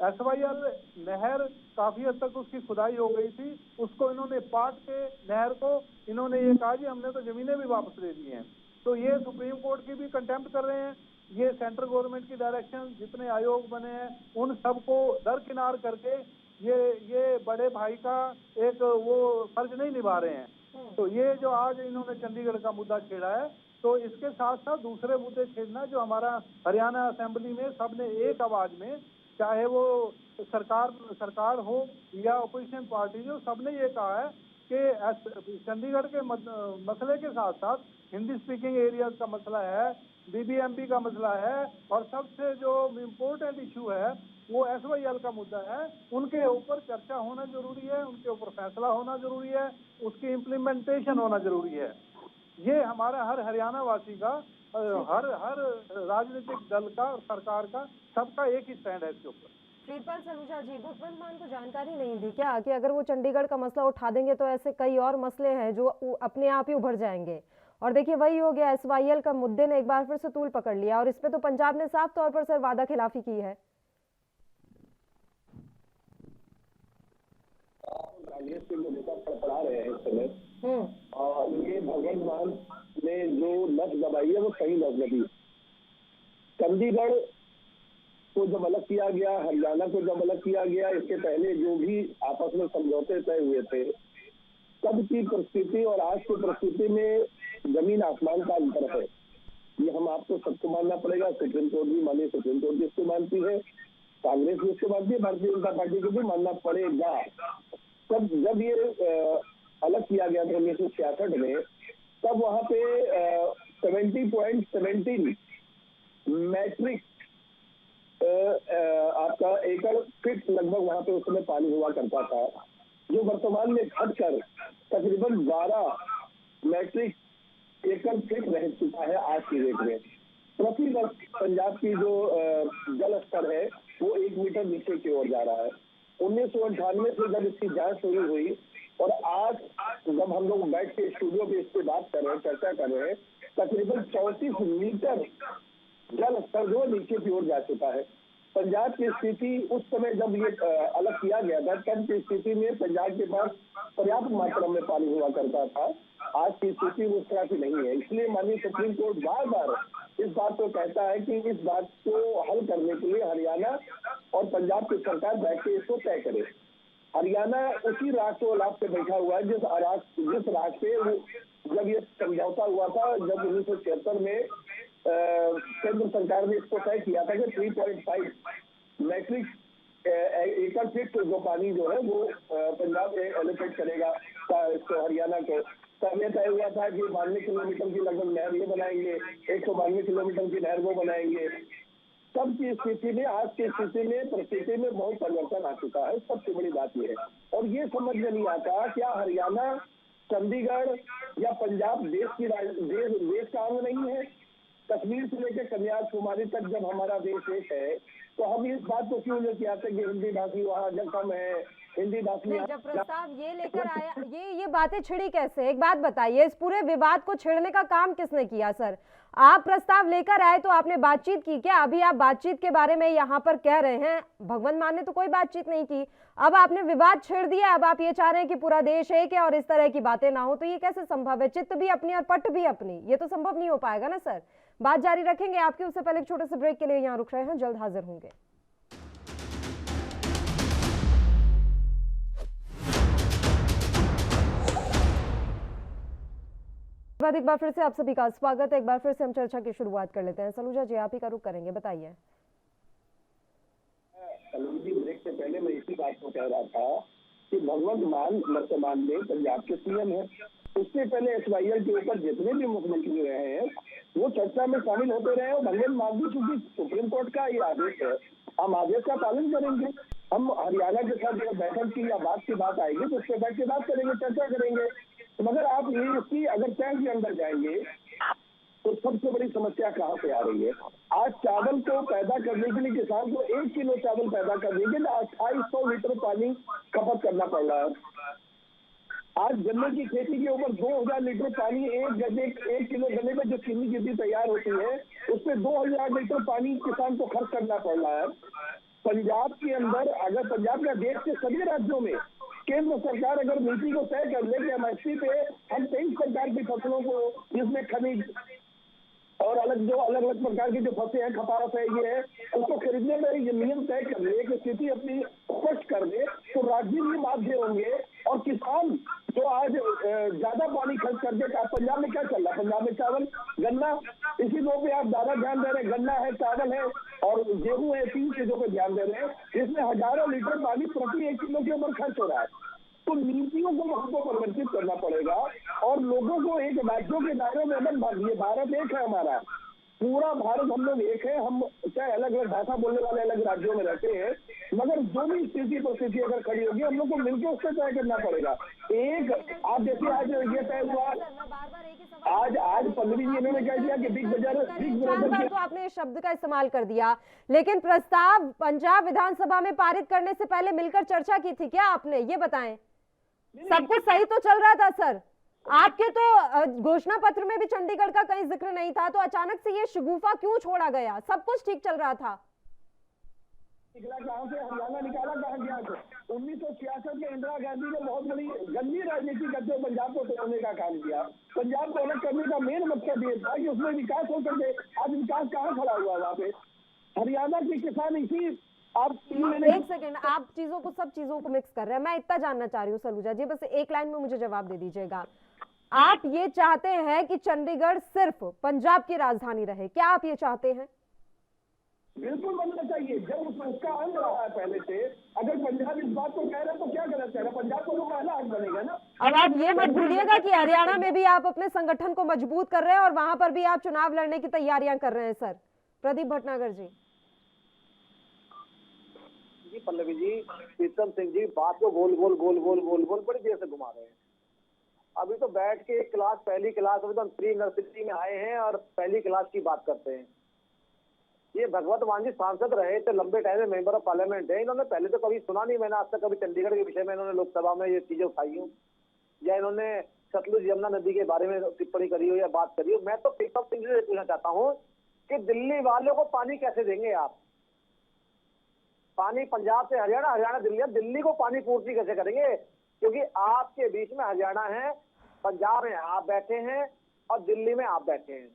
SYL नहर काफी हद तक उसकी खुदाई हो गई थी, उसको इन्होंने पाट के नहर को इन्होंने ये कहा कि हमने तो जमीनें भी वापस ले दी हैं। तो ये सुप्रीम कोर्ट की भी कंटेम्प्ट कर रहे हैं। ये सेंट्रल गवर्नमेंट की डायरेक्शन, जितने आयोग बने हैं उन सबको दरकिनार करके ये बड़े भाई का एक वो फर्ज नहीं निभा रहे हैं। तो ये जो आज इन्होंने चंडीगढ़ का मुद्दा छेड़ा है, तो इसके साथ साथ दूसरे मुद्दे छेड़ना जो हमारा हरियाणा असेंबली में सबने एक आवाज में, चाहे वो सरकार हो या अपोजिशन पार्टी हो, सबने ये कहा है कि चंडीगढ़ के मसले के साथ साथ हिंदी स्पीकिंग एरियाज का मसला है, BBMP का मसला है, और सबसे जो इम्पोर्टेंट इशू है वो SYL का मुद्दा है। उनके ऊपर चर्चा होना जरूरी है, उनके ऊपर फैसला होना जरूरी है, उसकी इम्प्लीमेंटेशन होना जरूरी है। ये हमारा हर हरियाणा वासी का, हर राजनीतिक दल का, सरकार का, सबका एक ही स्टैंड है इसके ऊपर। प्रीतपाल सलूजा जी, भगवंत मान को जानकारी नहीं दी क्या कि अगर वो चंडीगढ़ का मसला उठा देंगे तो ऐसे कई और मसले हैं जो अपने आप ही उभर जाएंगे? और देखिए वही हो गया, SYL का मुद्दे ने एक बार फिर से तूल पकड़ लिया और इस पे तो पंजाब ने साफ तौर पर सर वादा खिलाफी की है। पढ़ा रहे हैं इस समय, और ये भगवंत मान ने जो नस दबाई है वो सही नस दबी। चंडीगढ़ को जब अलग किया गया, हरियाणा को जब अलग किया गया, इसके पहले जो भी आपस में समझौते तय हुए थे, तब की परिस्थिति और आज की परिस्थिति में जमीन आसमान का अंतर है। ये हम आपको सबको मानना पड़ेगा। सुप्रीम कोर्ट भी माने, सुप्रीम कोर्ट भी इसको मानती है, कांग्रेस भी इसको मानती है, भारतीय जनता पार्टी को भी मानना पड़ेगा। तब जब ये अलग किया गया था 1966 में, तब वहां पे 70.17 मैट्रिक आपका एकड़ फीट लगभग वहां पे उस समय पानी हुआ करता था, जो वर्तमान में घटकर तकरीबन 12 मैट्रिक एकड़ फीट रह चुका है आज की डेट में। प्रति वर्ष पंजाब की जो जल स्तर है वो 1 मीटर नीचे की ओर जा रहा है। 1998 से जब इसकी जांच शुरू हुई और आज जब हम लोग बैठ के स्टूडियो पे इसकी बात कर रहे हैं, चर्चा कर रहे हैं, तकरीबन 34 मीटर जल स्तर जो नीचे की ओर जा चुका है। पंजाब की स्थिति उस समय जब ये अलग किया गया था, तब की स्थिति में पंजाब के पास पर्याप्त मात्रा में पानी हुआ करता था। आज की स्थिति उस तरह की नहीं है। इसलिए माननीय सुप्रीम कोर्ट बार बार इस बात को कहता है कि इस बात को हल करने के लिए हरियाणा और पंजाब की सरकार बैठ के इसको तय करे। हरियाणा उसी राग को लाभ पे बैठा हुआ है जिस राग पे जब ये समझौता हुआ था, जब 1976 में केंद्र सरकार ने इसको तय किया था कि 3.5 मैट्रिक एकड़ फीट जो पानी जो है वो पंजाब एलोकेट करेगा इसको हरियाणा को। तब यह तय हुआ था कि 92 किलोमीटर की लगभग नहर ये बनाएंगे, 192 किलोमीटर की नहर वो बनाएंगे। तब की स्थिति में आज की स्थिति में परिस्थिति में बहुत परिवर्तन आ चुका है। सबसे बड़ी बात यह है, और ये समझ में नहीं आता क्या हरियाणा, चंडीगढ़ या पंजाब देश का अंग नहीं है? कश्मीर से लेकर कन्याकुमारी तक जब हमारा देश एक है, तो हम इस बात को क्यों लेके आते कि हिंदी भाषी वहाँ जब कम है, हिंदी भाषी नहीं, जब प्रस्ताव ये लेकर आया, ये बातें छिड़ी कैसे? एक बात बताइए, इस पूरे विवाद को छेड़ने का काम किसने किया सर? आप प्रस्ताव लेकर आए तो आपने बातचीत की क्या? अभी आप बातचीत के बारे में यहाँ पर कह रहे हैं, भगवंत मान ने तो कोई बातचीत नहीं की, अब आपने विवाद छेड़ दिया, अब आप ये चाह रहे हैं कि पूरा देश एक है और इस तरह की बातें ना हो, तो ये कैसे संभव है? चित्त भी अपनी और पट भी अपनी, ये तो संभव नहीं हो पाएगा ना सर। बात जारी रखेंगे आपकी, उससे पहले एक छोटे से ब्रेक के लिए यहाँ रुक रहे हैं, जल्द हाजिर होंगे। बाद एक बार फिर से आप सभी का स्वागत है। एक बार फिर से हम चर्चा की शुरुआत कर लेते हैं। सलूजा जी, आप ही का रुख करेंगे, बताइए। ब्रेक से पहले मैं इसी बात को कह रहा था कि भगवंत मान वर्तमान में पंजाब के सीएम है। उससे पहले SYL के ऊपर जितने भी मुख्यमंत्री रहे हैं वो चर्चा में शामिल होते रहे और भगवंत मान भी, चूंकि सुप्रीम कोर्ट का ये आदेश है, हम आदेश का पालन करेंगे। हम हरियाणा के साथ जब बैठक की या बात की बात आएगी तो उसके बैठ के बात करेंगे, चर्चा करेंगे। मगर आप ये इसकी अगर तय के अंदर जाएंगे तो सबसे बड़ी समस्या कहाँ से आ रही है? आज चावल को पैदा करने के लिए किसान को 1 किलो चावल पैदा करने के लिए 2800 लीटर पानी खपत करना पड़ रहा है। आज गन्ने की खेती के ऊपर 2000 लीटर पानी एक किलो गन्ने में जो चीनी की तैयार होती है उसमें 2000 लीटर पानी किसान को खर्च करना पड़ रहा है। पंजाब के अंदर, अगर पंजाब का देश के सभी राज्यों में केंद्र सरकार अगर नीति को तय कर ले कि MSP पे हम 23 प्रकार की फसलों को, जिसमें खनिज और अलग अलग प्रकार की जो फसलें हैं, कपास है, ये है, उसको खरीदने में ये नियम तय कर ले कि स्थिति अपनी स्पष्ट कर दे तो राज्य भी बाध्य होंगे। और किसान जो आज ज्यादा पानी खर्च कर देता है, पंजाब में क्या चल रहा है? पंजाब में चावल, गन्ना, इसी दो पे आप ज्यादा ध्यान दे रहे हैं। गन्ना है, चावल है और गेहूं है, 3 चीजों पे ध्यान दे रहे हैं। इसमें हजारों लीटर पानी प्रति 1 किलो के ऊपर खर्च हो रहा है। तो नीतियों को हमको परिवर्तित करना पड़ेगा और लोगों को एक राज्यों के दायरे में ये भारत एक है, हमारा पूरा भारत हम लोग एक है। हम चाहे अलग अलग भाषा बोलने वाले अलग राज्यों में रहते हैं, मगर जो भी स्थिति परिस्थिति अगर खड़ी होगी हम लोग को मिलकर उससे तय करना पड़ेगा। एक आप देखिए, आज ये तय हुआ, आज 15 जी इन्होंने कह दिया कि बिग बाजार तो आपने इस शब्द का इस्तेमाल कर दिया, लेकिन प्रस्ताव पंजाब विधानसभा में पारित करने से पहले मिलकर चर्चा की थी क्या आपने? ये बताएं। सब कुछ सही तो चल रहा था सर, आपके तो घोषणा पत्र में भी चंडीगढ़ का कहीं जिक्र नहीं था, तो अचानक से ये शगुफा क्यों छोड़ा गया? सब कुछ ठीक चल रहा था। कहां से हरियाणा निकाला, कहां गया? 1966 में इंदिरा गांधी ने बहुत बड़ी गंदी राजनीति करते हुए पंजाब को तोड़ने का काम किया। पंजाब को अलग करने का मेन मकसद ये था कि उसमें विकास हो सके। आज विकास कहाँ खड़ा हुआ वहाँ पे? हरियाणा के किसान इसी आप एक सेकंड, आप सब चीजों को मिक्स कर रहे हैं। मैं इतना जानना चाह रही हूँ सलूजा जी, बस एक लाइन में मुझे जवाब दे दीजिएगा। आप ये चाहते हैं कि चंडीगढ़ सिर्फ पंजाब की राजधानी रहे? क्या आप ये चाहते हैं? बिल्कुल बनना चाहिए, जब उसका अंग रहा है पहले से। अगर पंजाब इस बात को कह रहे हैं तो क्या गलत कह रहे हैं? पंजाब को तो पहला अंग बनेगा ना। अब आप ये मत भूलिएगा कि हरियाणा में भी आप अपने संगठन को मजबूत कर रहे हैं और वहां पर भी आप चुनाव लड़ने की तैयारियां कर रहे हैं सर। प्रदीप भटनागर जी। जी पल्लवी जी, प्रीतम सिंह जी बात को गोल गोल बड़ी देर से घुमा रहे हैं। अभी तो बैठ के पहली क्लास अभी तो प्री नर्सरी में आए हैं और पहली क्लास की बात करते हैं। ये भगवंत मान जी सांसद रहे थे लंबे टाइम में, मेंबर ऑफ पार्लियामेंट है। इन्होंने पहले तो कभी सुना नहीं, मैंने आज तक कभी चंडीगढ़ के विषय में इन्होंने लोकसभा में ये चीजें उठाई हो या इन्होंने सतलुज यमुना नदी के बारे में टिप्पणी करी हो या बात करी हो। मैं तो प्रीतम सिंह जी से पूछना चाहता हूँ कि दिल्ली वालों को पानी कैसे देंगे आप? पानी पंजाब से हरियाणा, हरियाणा दिल्ली को पानी पूर्ति कैसे करेंगे? क्योंकि आपके बीच में हरियाणा है, पंजाब में आप बैठे हैं और दिल्ली में आप बैठे हैं।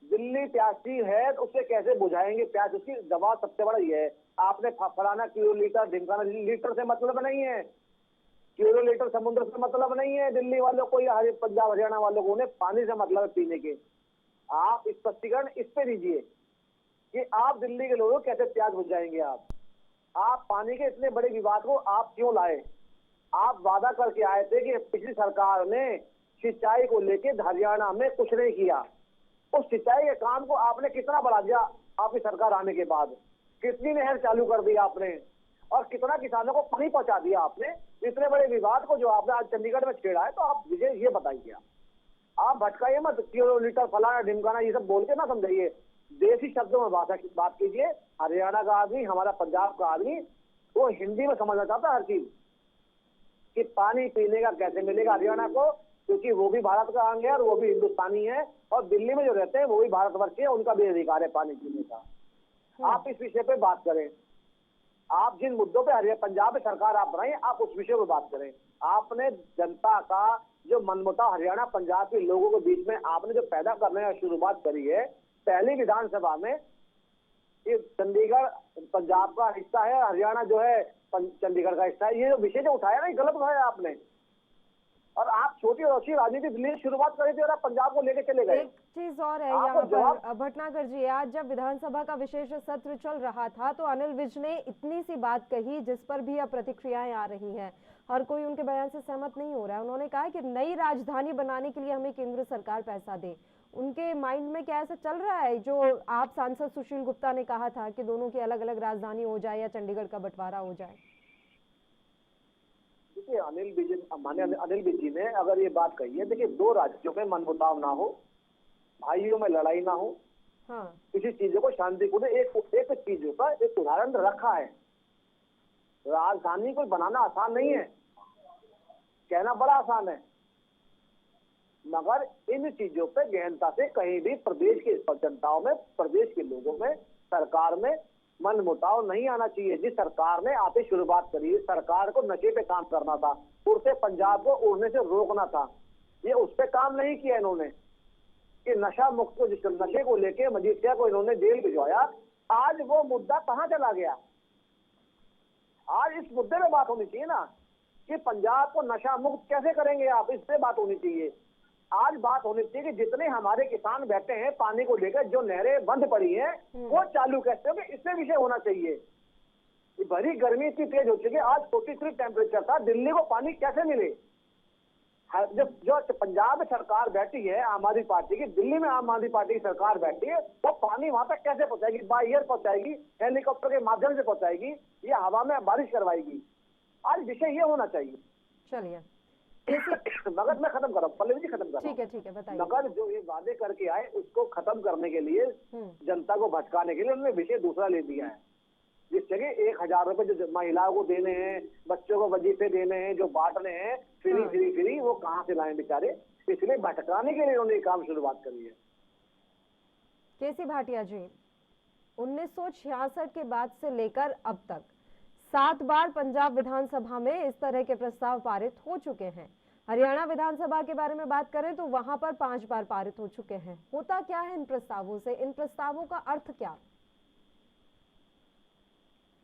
दिल्ली प्यासी है तो उसे कैसे बुझाएंगे प्यास? उसकी दवा सबसे बड़ा ये है, आपने फलाना किलोलीटर ढिमकाना लीटर से मतलब नहीं है, किलोलीटर समुद्र से मतलब नहीं है। दिल्ली वालों को या पंजाब हरियाणा वालों को उन्हें पानी से मतलब है, पीने के। आप स्पष्टीकरण इस पे दीजिए कि आप दिल्ली के लोगों को कैसे प्यास बुझाएंगे। आप पानी के इतने बड़े विवाद को आप क्यों लाए? आप वादा करके आए थे कि पिछली सरकार ने सिंचाई को लेकर हरियाणा में कुछ नहीं किया। उस सिंचाई के काम को आपने कितना बढ़ा दिया आपकी सरकार आने के बाद? कितनी नहर चालू कर दी आपने और कितना किसानों को पानी पहुंचा दिया आपने? इतने बड़े विवाद को जो आपने आज चंडीगढ़ में छेड़ा है, तो आप मुझे ये बताइए, आप भटकाइए मत, किलोलीटर फलाना ढिमकाना ये सब बोल के ना समझाइए। देसी शब्दों में बात कीजिए। हरियाणा का आदमी, हमारा पंजाब का आदमी, वो हिंदी में समझना चाहता है हर चीज, कि पानी पीने का कैसे मिलेगा हरियाणा को, क्योंकि वो भी भारत का अंग है और वो भी हिंदुस्तानी है, और दिल्ली में जो रहते हैं वो भी भारतवर्षीय है, उनका भी अधिकार है पानी पीने का। आप इस विषय पे बात करें। आप जिन मुद्दों पे पंजाब में सरकार आप बनाई, आप उस विषय पे बात करें। आपने जनता का जो मनमुटाव हरियाणा पंजाब के लोगों के बीच में आपने जो पैदा करने की शुरुआत करी है, पहली विधानसभा में, ये चंडीगढ़ पंजाब का हिस्सा है, हरियाणा जो है चंडीगढ़ का हिस्सा है, ये जो विषय जो उठाया ना, गलत उठाया आपने। और आप छोटी और अच्छी राजनीति दिल्ली से शुरुआत करी थी और आप पंजाब को लेके चले गए। एक चीज और है यहाँ पर भटनागर जी, आज जब विधानसभा का विशेष सत्र चल रहा था तो अनिल विज ने इतनी सी बात कही जिस पर भी अब प्रतिक्रियाएं आ रही हैं, हर कोई उनके बयान से सहमत नहीं हो रहा है। उन्होंने कहा कि नई राजधानी बनाने के लिए हमें केंद्र सरकार पैसा दे। उनके माइंड में क्या ऐसा चल रहा है जो आप सांसद सुशील गुप्ता ने कहा था कि दोनों की अलग अलग राजधानी हो जाए या चंडीगढ़ का बंटवारा हो जाए? देखिए, अनिल विज जी ने अगर ये बात कही है, देखिए, दो राज्यों में मनमुटाव ना हो, भाइयों में लड़ाई ना हो, किसी चीजों को शांतिपूर्ण, एक चीजों का एक उदाहरण रखा है। राजधानी को बनाना आसान नहीं है, कहना बड़ा आसान है, मगर इन चीजों पे गहनता से कहीं भी प्रदेश के जनताओं में, प्रदेश के लोगों में, सरकार में मनमुटाव नहीं आना चाहिए। जिस सरकार ने आते शुरुआत करी, सरकार को नशे पे काम करना था, उड़ते पंजाब को उड़ने से रोकना था, ये उस पे काम नहीं किया इन्होंने कि नशा मुक्त को, जिस नशे को लेके मजीठिया को इन्होंने जेल भिजवाया। आज वो मुद्दा कहाँ चला गया? आज इस मुद्दे पे बात होनी चाहिए ना कि पंजाब को नशा मुक्त कैसे करेंगे आप, इस पे बात होनी चाहिए। आज बात होनी चाहिए कि जितने हमारे किसान बैठे हैं पानी को लेकर, जो नहरें बंद पड़ी हैं वो चालू कैसे होंगे, इससे विषय होना चाहिए। भरी गर्मी इतनी तेज हो चुकी है, आज 43 टेम्परेचर था, दिल्ली को पानी कैसे मिले? जो पंजाब में सरकार बैठी है आम आदमी पार्टी की, दिल्ली में आम आदमी पार्टी की सरकार बैठी है, वो पानी वहां तक कैसे पहुंचाएगी? बाय एयर पहुंचाएगी, हेलीकॉप्टर के माध्यम से पहुंचाएगी, या हवा में बारिश करवाएगी? आज विषय ये होना चाहिए। चलिए मगर मैं खत्म कर रहा हूँ, पल्लवी जी खत्म कर रहा हूँ। ठीक है, बताइए। मगर जो ये वादे करके आए उसको खत्म करने के लिए, जनता को भटकाने के लिए उन्होंने विषय दूसरा ले दिया है, जिससे कि 1000 रुपए जो महिलाओं को देने हैं, बच्चों को वजीफे देने हैं, जो बांटने हैं फ्री, वो कहाँ से लाएं बेचारे? इसलिए भटकाने के लिए उन्होंने काम शुरुआत करी है। केसी भाटिया जी, 1966 के बाद से लेकर अब तक 7 बार पंजाब विधानसभा में इस तरह के प्रस्ताव पारित हो चुके हैं। हरियाणा विधानसभा के बारे में बात करें तो वहां पर 5 बार पारित हो चुके हैं। होता क्या है इन प्रस्तावों से? इन प्रस्तावों का अर्थ क्या?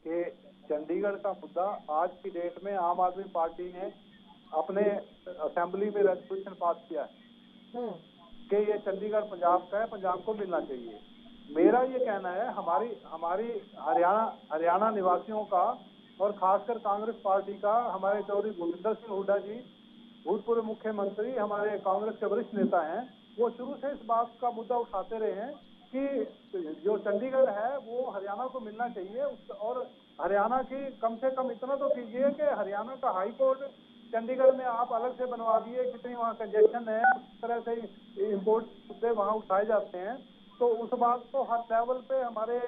कि चंडीगढ़ का मुद्दा आज की डेट में आम आदमी पार्टी ने अपने असेंबली में रेजोल्यूशन पास किया है कि ये चंडीगढ़ पंजाब का है, पंजाब को मिलना चाहिए। मेरा ये कहना है, हमारी हरियाणा निवासियों का और खासकर कांग्रेस पार्टी का, हमारे चौधरी भूपेंद्र सिंह हुड्डा जी भूतपूर्व मुख्यमंत्री, हमारे कांग्रेस के वरिष्ठ नेता हैं, वो शुरू से इस बात का मुद्दा उठाते रहे हैं कि जो चंडीगढ़ है वो हरियाणा को मिलना चाहिए। और हरियाणा की कम से कम इतना तो कीजिए कि हरियाणा का हाई कोर्ट चंडीगढ़ में आप अलग से बनवा दिए, कितनी वहाँ कंजेशन है, उस तरह से इम्पोर्ट मुद्दे वहाँ उठाए जाते हैं। तो उस बात को हर लेवल पे हमारे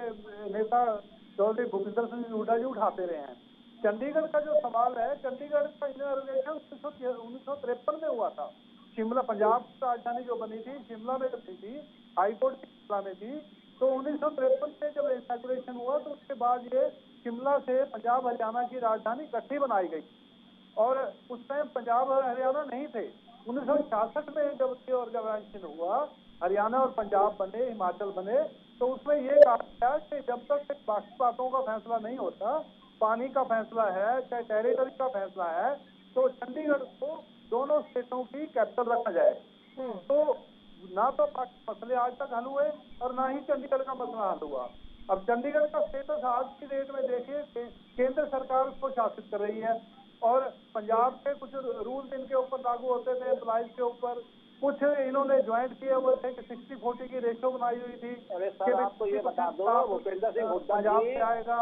नेता चौधरी भूपेंद्र सिंह हुड्डा जी उठाते रहे हैं। चंडीगढ़ का जो सवाल है, चंडीगढ़ का इनॉग्रेशन 1953 में हुआ था। शिमला, पंजाब की राजधानी जो बनी थी शिमला में बनी थी, हाईकोर्ट शिमला में थी। तो 1953 में जब इनॉग्रेशन हुआ तो उसके बाद ये शिमला से पंजाब हरियाणा की राजधानी इकट्ठी बनाई गई, और उस टाइम पंजाब और हरियाणा नहीं थे। 1966 में जब ये ऑर्गेनाइजेशन हुआ, हरियाणा और पंजाब बने, हिमाचल बने, तो उसमें ये कहा गया कि जब तक बाकी बातों का फैसला नहीं होता, पानी का फैसला है, चाहे टेरिटरी का फैसला है, तो चंडीगढ़ को दोनों स्टेटों की कैपिटल रखा जाए। तो ना तो मसले आज तक हल हुए और ना ही चंडीगढ़ का मसला हल हुआ। अब चंडीगढ़ का स्टेटस आज की डेट में देखिए, केंद्र सरकार उसको शासित कर रही है, और पंजाब के कुछ रूल्स इनके ऊपर लागू होते थे, एम्प्लॉइज के ऊपर, कुछ इन्होंने ज्वाइंट किए हुए थे कि 60-40 की रेशो बनाई हुई थी। अरे सर, आपको ये बता दो, भूपेंद्र सिंह हुड्डा पंजाब से आएगा,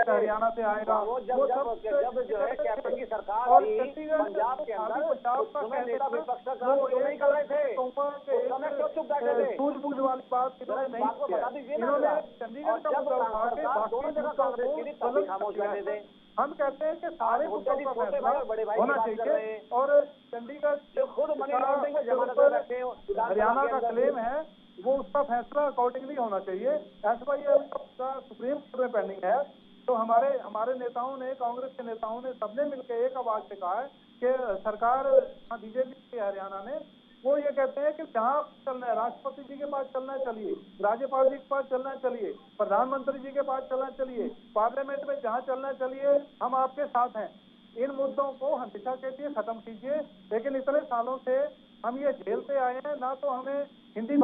हरियाणा से आएगा, वो सब जब जो है कैप्टन की सरकार और थी पंजाब के अंदर, पंजाब का नेता विपक्ष का काम क्यों नहीं कर रहे थे? क्यों चुप बैठे थे? सूझबूझ वाली बात इन्होंने नहीं की है। इन्होंने चंडीगढ़ का मुद्दा उठा के बाकी खामोश रहने दें। हम कहते हैं कि सारे मुद्दों का फैसला होना चाहिए और चंडीगढ़ खुद हरियाणा का क्लेम है वो उसका फैसला अकॉर्डिंगली होना चाहिए। SYL का सुप्रीम कोर्ट में पेंडिंग है। तो हमारे नेताओं ने, कांग्रेस के नेताओं ने सबने मिलकर एक आवाज से कहा है कि सरकार बीजेपी के हरियाणा ने वो ये कहते हैं कि जहाँ चलना है, राष्ट्रपति जी के पास चलना है चलिए, राज्यपाल जी के पास चलना है चलिए, प्रधानमंत्री जी के पास चलना है चलिए, पार्लियामेंट में जहाँ चलना है चलिए, हम आपके साथ हैं। इन मुद्दों को हमेशा के लिए खत्म कीजिए। लेकिन इतने सालों से हम ये झेलते आए हैं, ना तो हमें हिंदी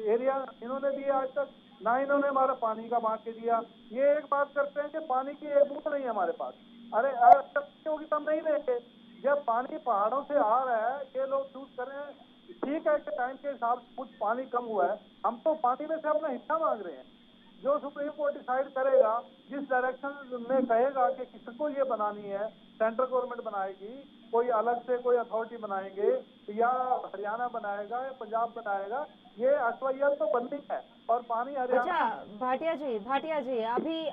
एरिया इन्होंने दिया आज तक, ना इन्होंने हमारा पानी का बांट के दिया। ये एक बात करते हैं कि पानी की एक बूंद नहीं है हमारे पास। अरे होगी तब नहीं देंगे। जब पानी पहाड़ों से आ रहा है, ये लोग चूज करें, ठीक है कि टाइम के हिसाब से कुछ पानी कम हुआ है, हम तो पानी में से अपना हिस्सा मांग रहे हैं। जो सुप्रीम कोर्ट डिसाइड करेगा, जिस डायरेक्शन में कहेगा कि किसको ये बनानी है, सेंट्रल गवर्नमेंट बनाएगी, कोई अलग से कोई अथॉरिटी बनाएंगे या हरियाणा बनाएगा या पंजाब बनाएगा, ये SYL तो बननी है और पानी हरियाणा। अच्छा भाटिया जी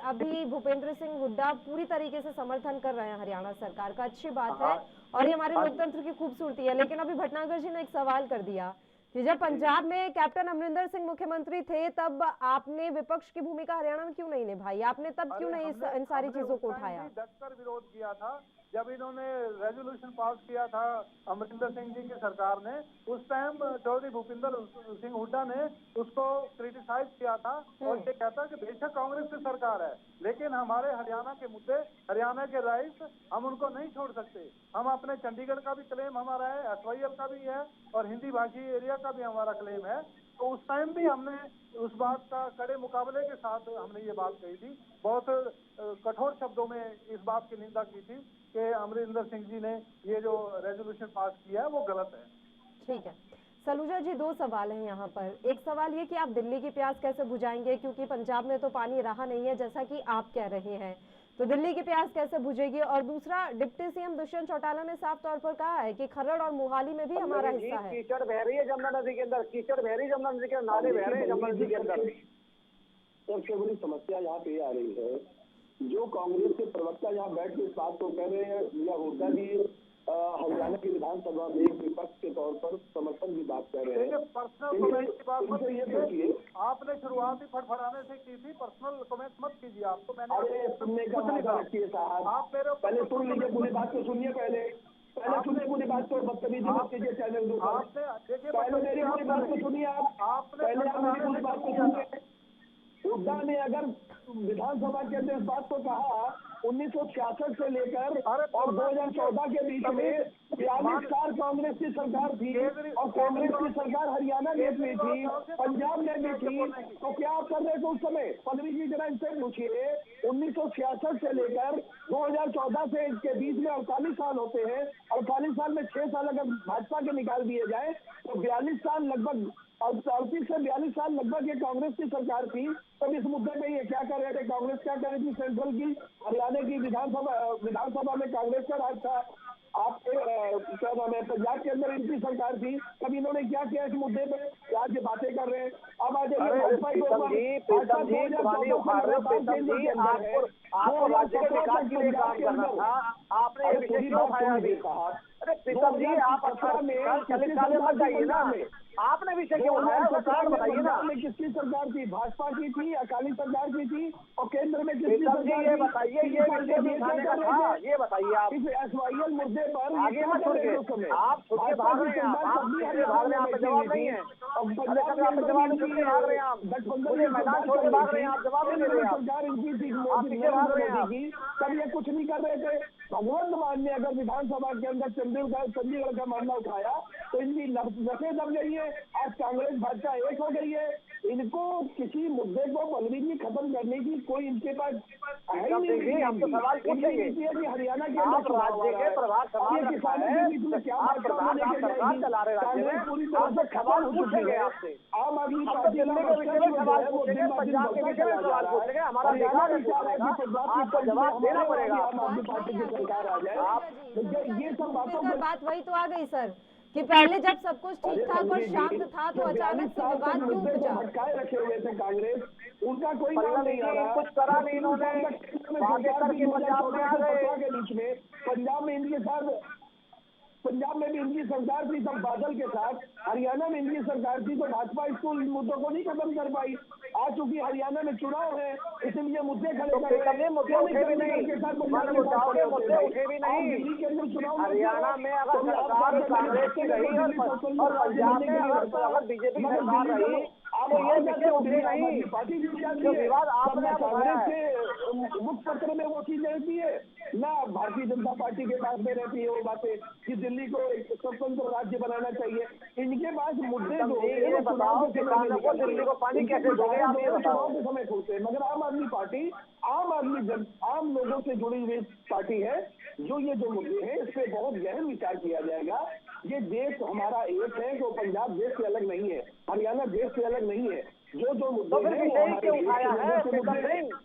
अभी भूपेंद्र सिंह हुड्डा पूरी तरीके से समर्थन कर रहे हैं हरियाणा सरकार का, अच्छी बात है और ये हमारे लोकतंत्र की खूबसूरती है। लेकिन अभी भटनागर जी ने एक सवाल कर दिया कि जब पंजाब में कैप्टन अमरिंदर सिंह मुख्यमंत्री थे तब आपने विपक्ष की भूमिका हरियाणा में क्यों नहीं निभाई? आपने तब क्यों नहीं इन सारी चीजों को उठाया? डटकर विरोध किया था जब इन्होंने रेजोल्यूशन पास किया था अमरिंदर सिंह जी की सरकार ने। उस टाइम चौधरी भूपेंद्र सिंह हुड्डा ने उसको क्रिटिसाइज किया था और ये कहता कि बेशक कांग्रेस की सरकार है, लेकिन हमारे हरियाणा के मुद्दे, हरियाणा के राइट्स हम उनको नहीं छोड़ सकते। हम अपने चंडीगढ़ का भी क्लेम हमारा है, SYL का भी है और हिंदी भाषी एरिया का भी हमारा क्लेम है। तो उस टाइम भी हमने उस बात का कड़े मुकाबले के साथ हमने ये बात कही थी, बहुत कठोर शब्दों में इस बात की निंदा की थी कि अमरिंदर सिंह जी ने ये जो रेजोल्यूशन पास किया है वो गलत है। ठीक है सलूजा जी, दो सवाल हैं यहाँ पर। एक सवाल ये कि आप दिल्ली की प्यास कैसे बुझाएंगे, क्योंकि पंजाब में तो पानी रहा नहीं है जैसा कि आप कह रहे हैं, तो दिल्ली की प्यास कैसे बुझेगी? और दूसरा, डिप्टी सीएम दुष्यंत चौटाला ने साफ तौर पर कहा है कि खरड़ और मोहाली में भी हमारा हिस्सा है। कीचड़ बह रही है जमुना नदी के अंदर, कीचड़ बह रही है जमुना नदी के, नाले बह रहे हैं जमुना नदी के अंदर। सबसे बड़ी समस्या यहाँ पे आ रही है, जो कांग्रेस के प्रवक्ता यहाँ बैठ के इस बात को कह रहे हैं, या हुड्डा जी हरियाणा की विधानसभा में एक विपक्ष के तौर पर समर्थन की बात कर रहे हैं। पर्सनल कमेंट की बात मत कीजिए, आपने शुरुआत ही फड़फड़ाने से की थी, पर्सनल कमेंट मत कीजिए। आपको मैंने सुनने का मौका रखिए साहब, आप पहले सुन लीजिए, पूरी बात को सुनिए, पहले सुनिए पूरी बात को, बदतमीजी मत कीजिए चैनल के ऊपर। पहले मेरी पूरी बात को सुनिए, आप पहले मेरी पूरी बात को सुनिए। हुड्डा ने अगर विधानसभा के अंदर इस बात को कहा 1966 से लेकर और 2014 के बीच में 42 साल कांग्रेस की सरकार थी और कांग्रेस की सरकार हरियाणा में भी थी, पंजाब में भी थी, तो क्या आप कर रहे थे उस समय? पदवी जी जरा इनसे पूछिए, 1966 से लेकर 2014 से इसके बीच में 48 साल होते हैं। 48 साल में 6 साल अगर भाजपा के निकाल दिए जाए तो 42 साल लगभग, 38 से 42 साल लगभग ये कांग्रेस की सरकार थी। तब इस मुद्दे पे ये क्या कर रहे थे? कांग्रेस क्या कर रही थी? सेंट्रल की, हरियाणा की विधानसभा में कांग्रेस का राज था। आपके क्या नाम है, पंजाब के अंदर इनकी सरकार थी, तब इन्होंने क्या किया इस मुद्दे पे? आज ये बातें कर रहे हैं। अब आज आपने प्रीतम जी, आप 18 में मत जाइए ना, आपने विषय क्यों उठाया, बताइए ना। में किसकी सरकार थी? भाजपा की थी, अकाली सरकार की थी और केंद्र में किसकी सरकार? ये बताइए, ये बताइए आप इस SYL मुद्दे पर आगे मत छोड़िए, आप भाग रहे हैं, आप जवाब नहीं है, जवाब भाग रहे हैं, आप मैदान छोड़ के भाग रहे हैं, आप जवाब नहीं दे रहे हैं। सरकार इनकी थी, आप पीछे भाग रहे हैं, तब ये कुछ नहीं कर रहे थे। भगवंत मान ने अगर विधानसभा के अंदर चंडीगढ़ का मामला उठाया तो इनकी नसें दब गई है। आज कांग्रेस भाजपा एक हो गई है। इनको किसी मुद्दे को बलवीनी खत्म करने की कोई इनके पास है ही नहीं। हम तो सवाल पूछेंगे कि हरियाणा के अंदर राज्य के प्रभाव किसानों के बीच में क्या सरकार चला रहे हैं, पूरी तरह से सवाल पूछेंगे आपसे। आम आदमी पार्टी सवाल पूछेंगे, पंजाब के विषय में सवाल पूछेंगे, हमारा आपको जवाब देना पड़ेगा। आम आदमी पार्टी की सरकार आ जाए, ये सब बातों बात वही तो आ गई सर कि पहले जब सब कुछ ठीक ठाक और शांत था तो अचानक से विवाद क्यों उपजा? भटकाए रखे हुए थे कांग्रेस, उनका कोई नाम नहीं आ रहा, कुछ करा नहीं इन्होंने, आगे करके पंजाब में आ गए। के बीच में पंजाब में इनके साथ, पंजाब में भी इनकी सरकार थी तब बादल के साथ, हरियाणा में इनकी सरकार थी तो भाजपा इसको इन मुद्दों को नहीं खत्म कर पाई। आज चूंकि हरियाणा में चुनाव है इसलिए मुद्दे खड़े कर रहे हैं, मुद्दे उठे भी नहीं, उठे भी नहीं। चुनाव हरियाणा में अगर सरकार कांग्रेस की रही और पंजाब में अगर बीजेपी सरकार रही तो ये मुद्दे उठे नहीं। पार्टी जो विवाद आपने उठाया है मुख्य पत्र में वो चीज रहती है ना, भारतीय जनता पार्टी के पास में रहती है वो बातें कि दिल्ली को एक स्वतंत्र राज्य बनाना चाहिए। इनके पास मुद्दे जो ये बताओ किसानों को दिल्ली को पानी कैसे दोगे आप, ये बताओ। के समय खुलते हैं, मगर आम आदमी पार्टी आम लोगों से जुड़ी हुई पार्टी है। जो ये जो मुद्दे हैं इस पे बहुत गहन विचार किया जाएगा। ये देश हमारा एक है, तो पंजाब देश से अलग नहीं है, हरियाणा देश से अलग नहीं है। जो मुद्दे क्यों उठाया है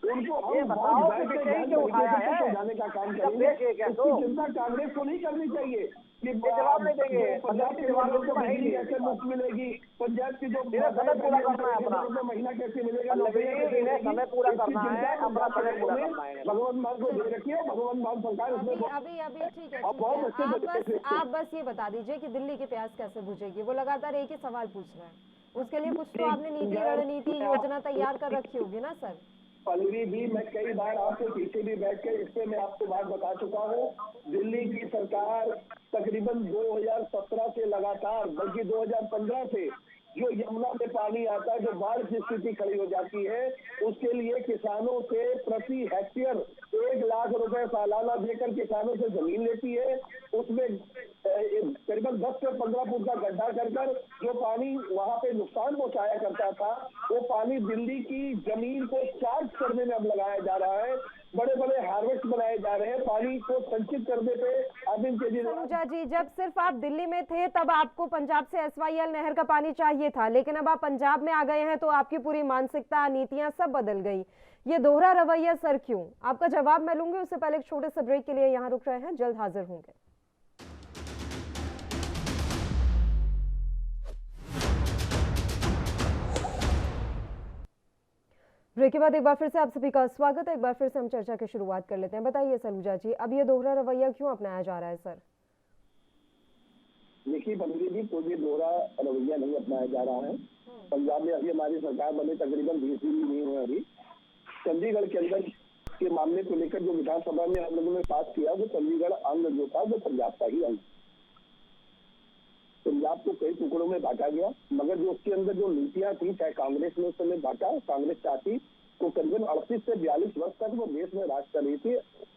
उनको ये बताओ कि क्यों उठाया है, जाने का काम करेंगे। इसकी चिंता कांग्रेस को नहीं करनी चाहिए कि जवाब नहीं देंगे। पंजाब के वालों को बिजली कैसे मुफ्त मिलेगी, पंजाब की जो समय पूरा करना है अपना, महीना कैसे मिलेगा, इन्हें समय पूरा करना है, अपना समय पूरा करना है। भगवान मान को दे रखिए, भगवान मान सरकार अभी ठीक है, आप बस ये बता दीजिए कि दिल्ली की प्यास कैसे बुझेगी? वो लगातार एक ही सवाल पूछ रहे हैं, उसके लिए कुछ तो आपने नीति रणनीति योजना तैयार कर रखी होगी ना सर? पल्लवी भी, मैं कई बार आपके पीछे भी बैठ कर इससे मैं आपको बात बता चुका हूँ। दिल्ली की सरकार तकरीबन 2017 से लगातार, बल्कि 2015 से जो यमुना में पानी आता है, जो बाढ़ की स्थिति खड़ी हो जाती है, उसके लिए किसानों से प्रति हेक्टेयर 1 लाख रुपए सालाना देकर किसानों से जमीन लेती है। उसमें करीबन 10 से 15 फुट का गड्ढा कर जो पानी वहां पे नुकसान पहुंचाया करता था, वो पानी दिल्ली की जमीन को चार्ज करने में अब लगाया जा रहा है। बड़े बड़े हार्वेस्ट बनाए जा रहे हैं, पानी को संचित करने पे अरविंद केजरीवाल। सलूजा जी, जब सिर्फ आप दिल्ली में थे तब आपको पंजाब से SYL नहर का पानी चाहिए था, लेकिन अब आप पंजाब में आ गए हैं तो आपकी पूरी मानसिकता, नीतियां सब बदल गई। ये दोहरा रवैया सर क्यों? आपका जवाब मैं लूंगी, उससे पहले एक छोटे से ब्रेक के लिए यहाँ रुक रहे हैं, जल्द हाजिर होंगे। ब्रेक के बाद एक बार फिर से आप सभी का स्वागत है। एक बार फिर से हम चर्चा की शुरुआत कर लेते हैं। बताइए सलूजा जी, अब ये दोहरा रवैया क्यों अपनाया जा रहा है सर? देखिए पल्लवी जी, कोई दोहरा रवैया नहीं अपनाया जा रहा है। पंजाब में अभी हमारी सरकार बने तकरीबन 20 दिन नहीं हुए। अभी चंडीगढ़ के अंदर के मामले को लेकर जो विधानसभा में हम लोगों ने पास किया, वो चंडीगढ़ अंग जो था वो पंजाब का ही अंग, पंजाब को कई टुकड़ों में बांटा गया। मगर जो उसके अंदर जो नीतियां थी, चाहे कांग्रेस ने उस समय बांटा, कांग्रेस चाहती तो करीबन 38 से 42 वर्ष तक वो देश में राज कर रही थी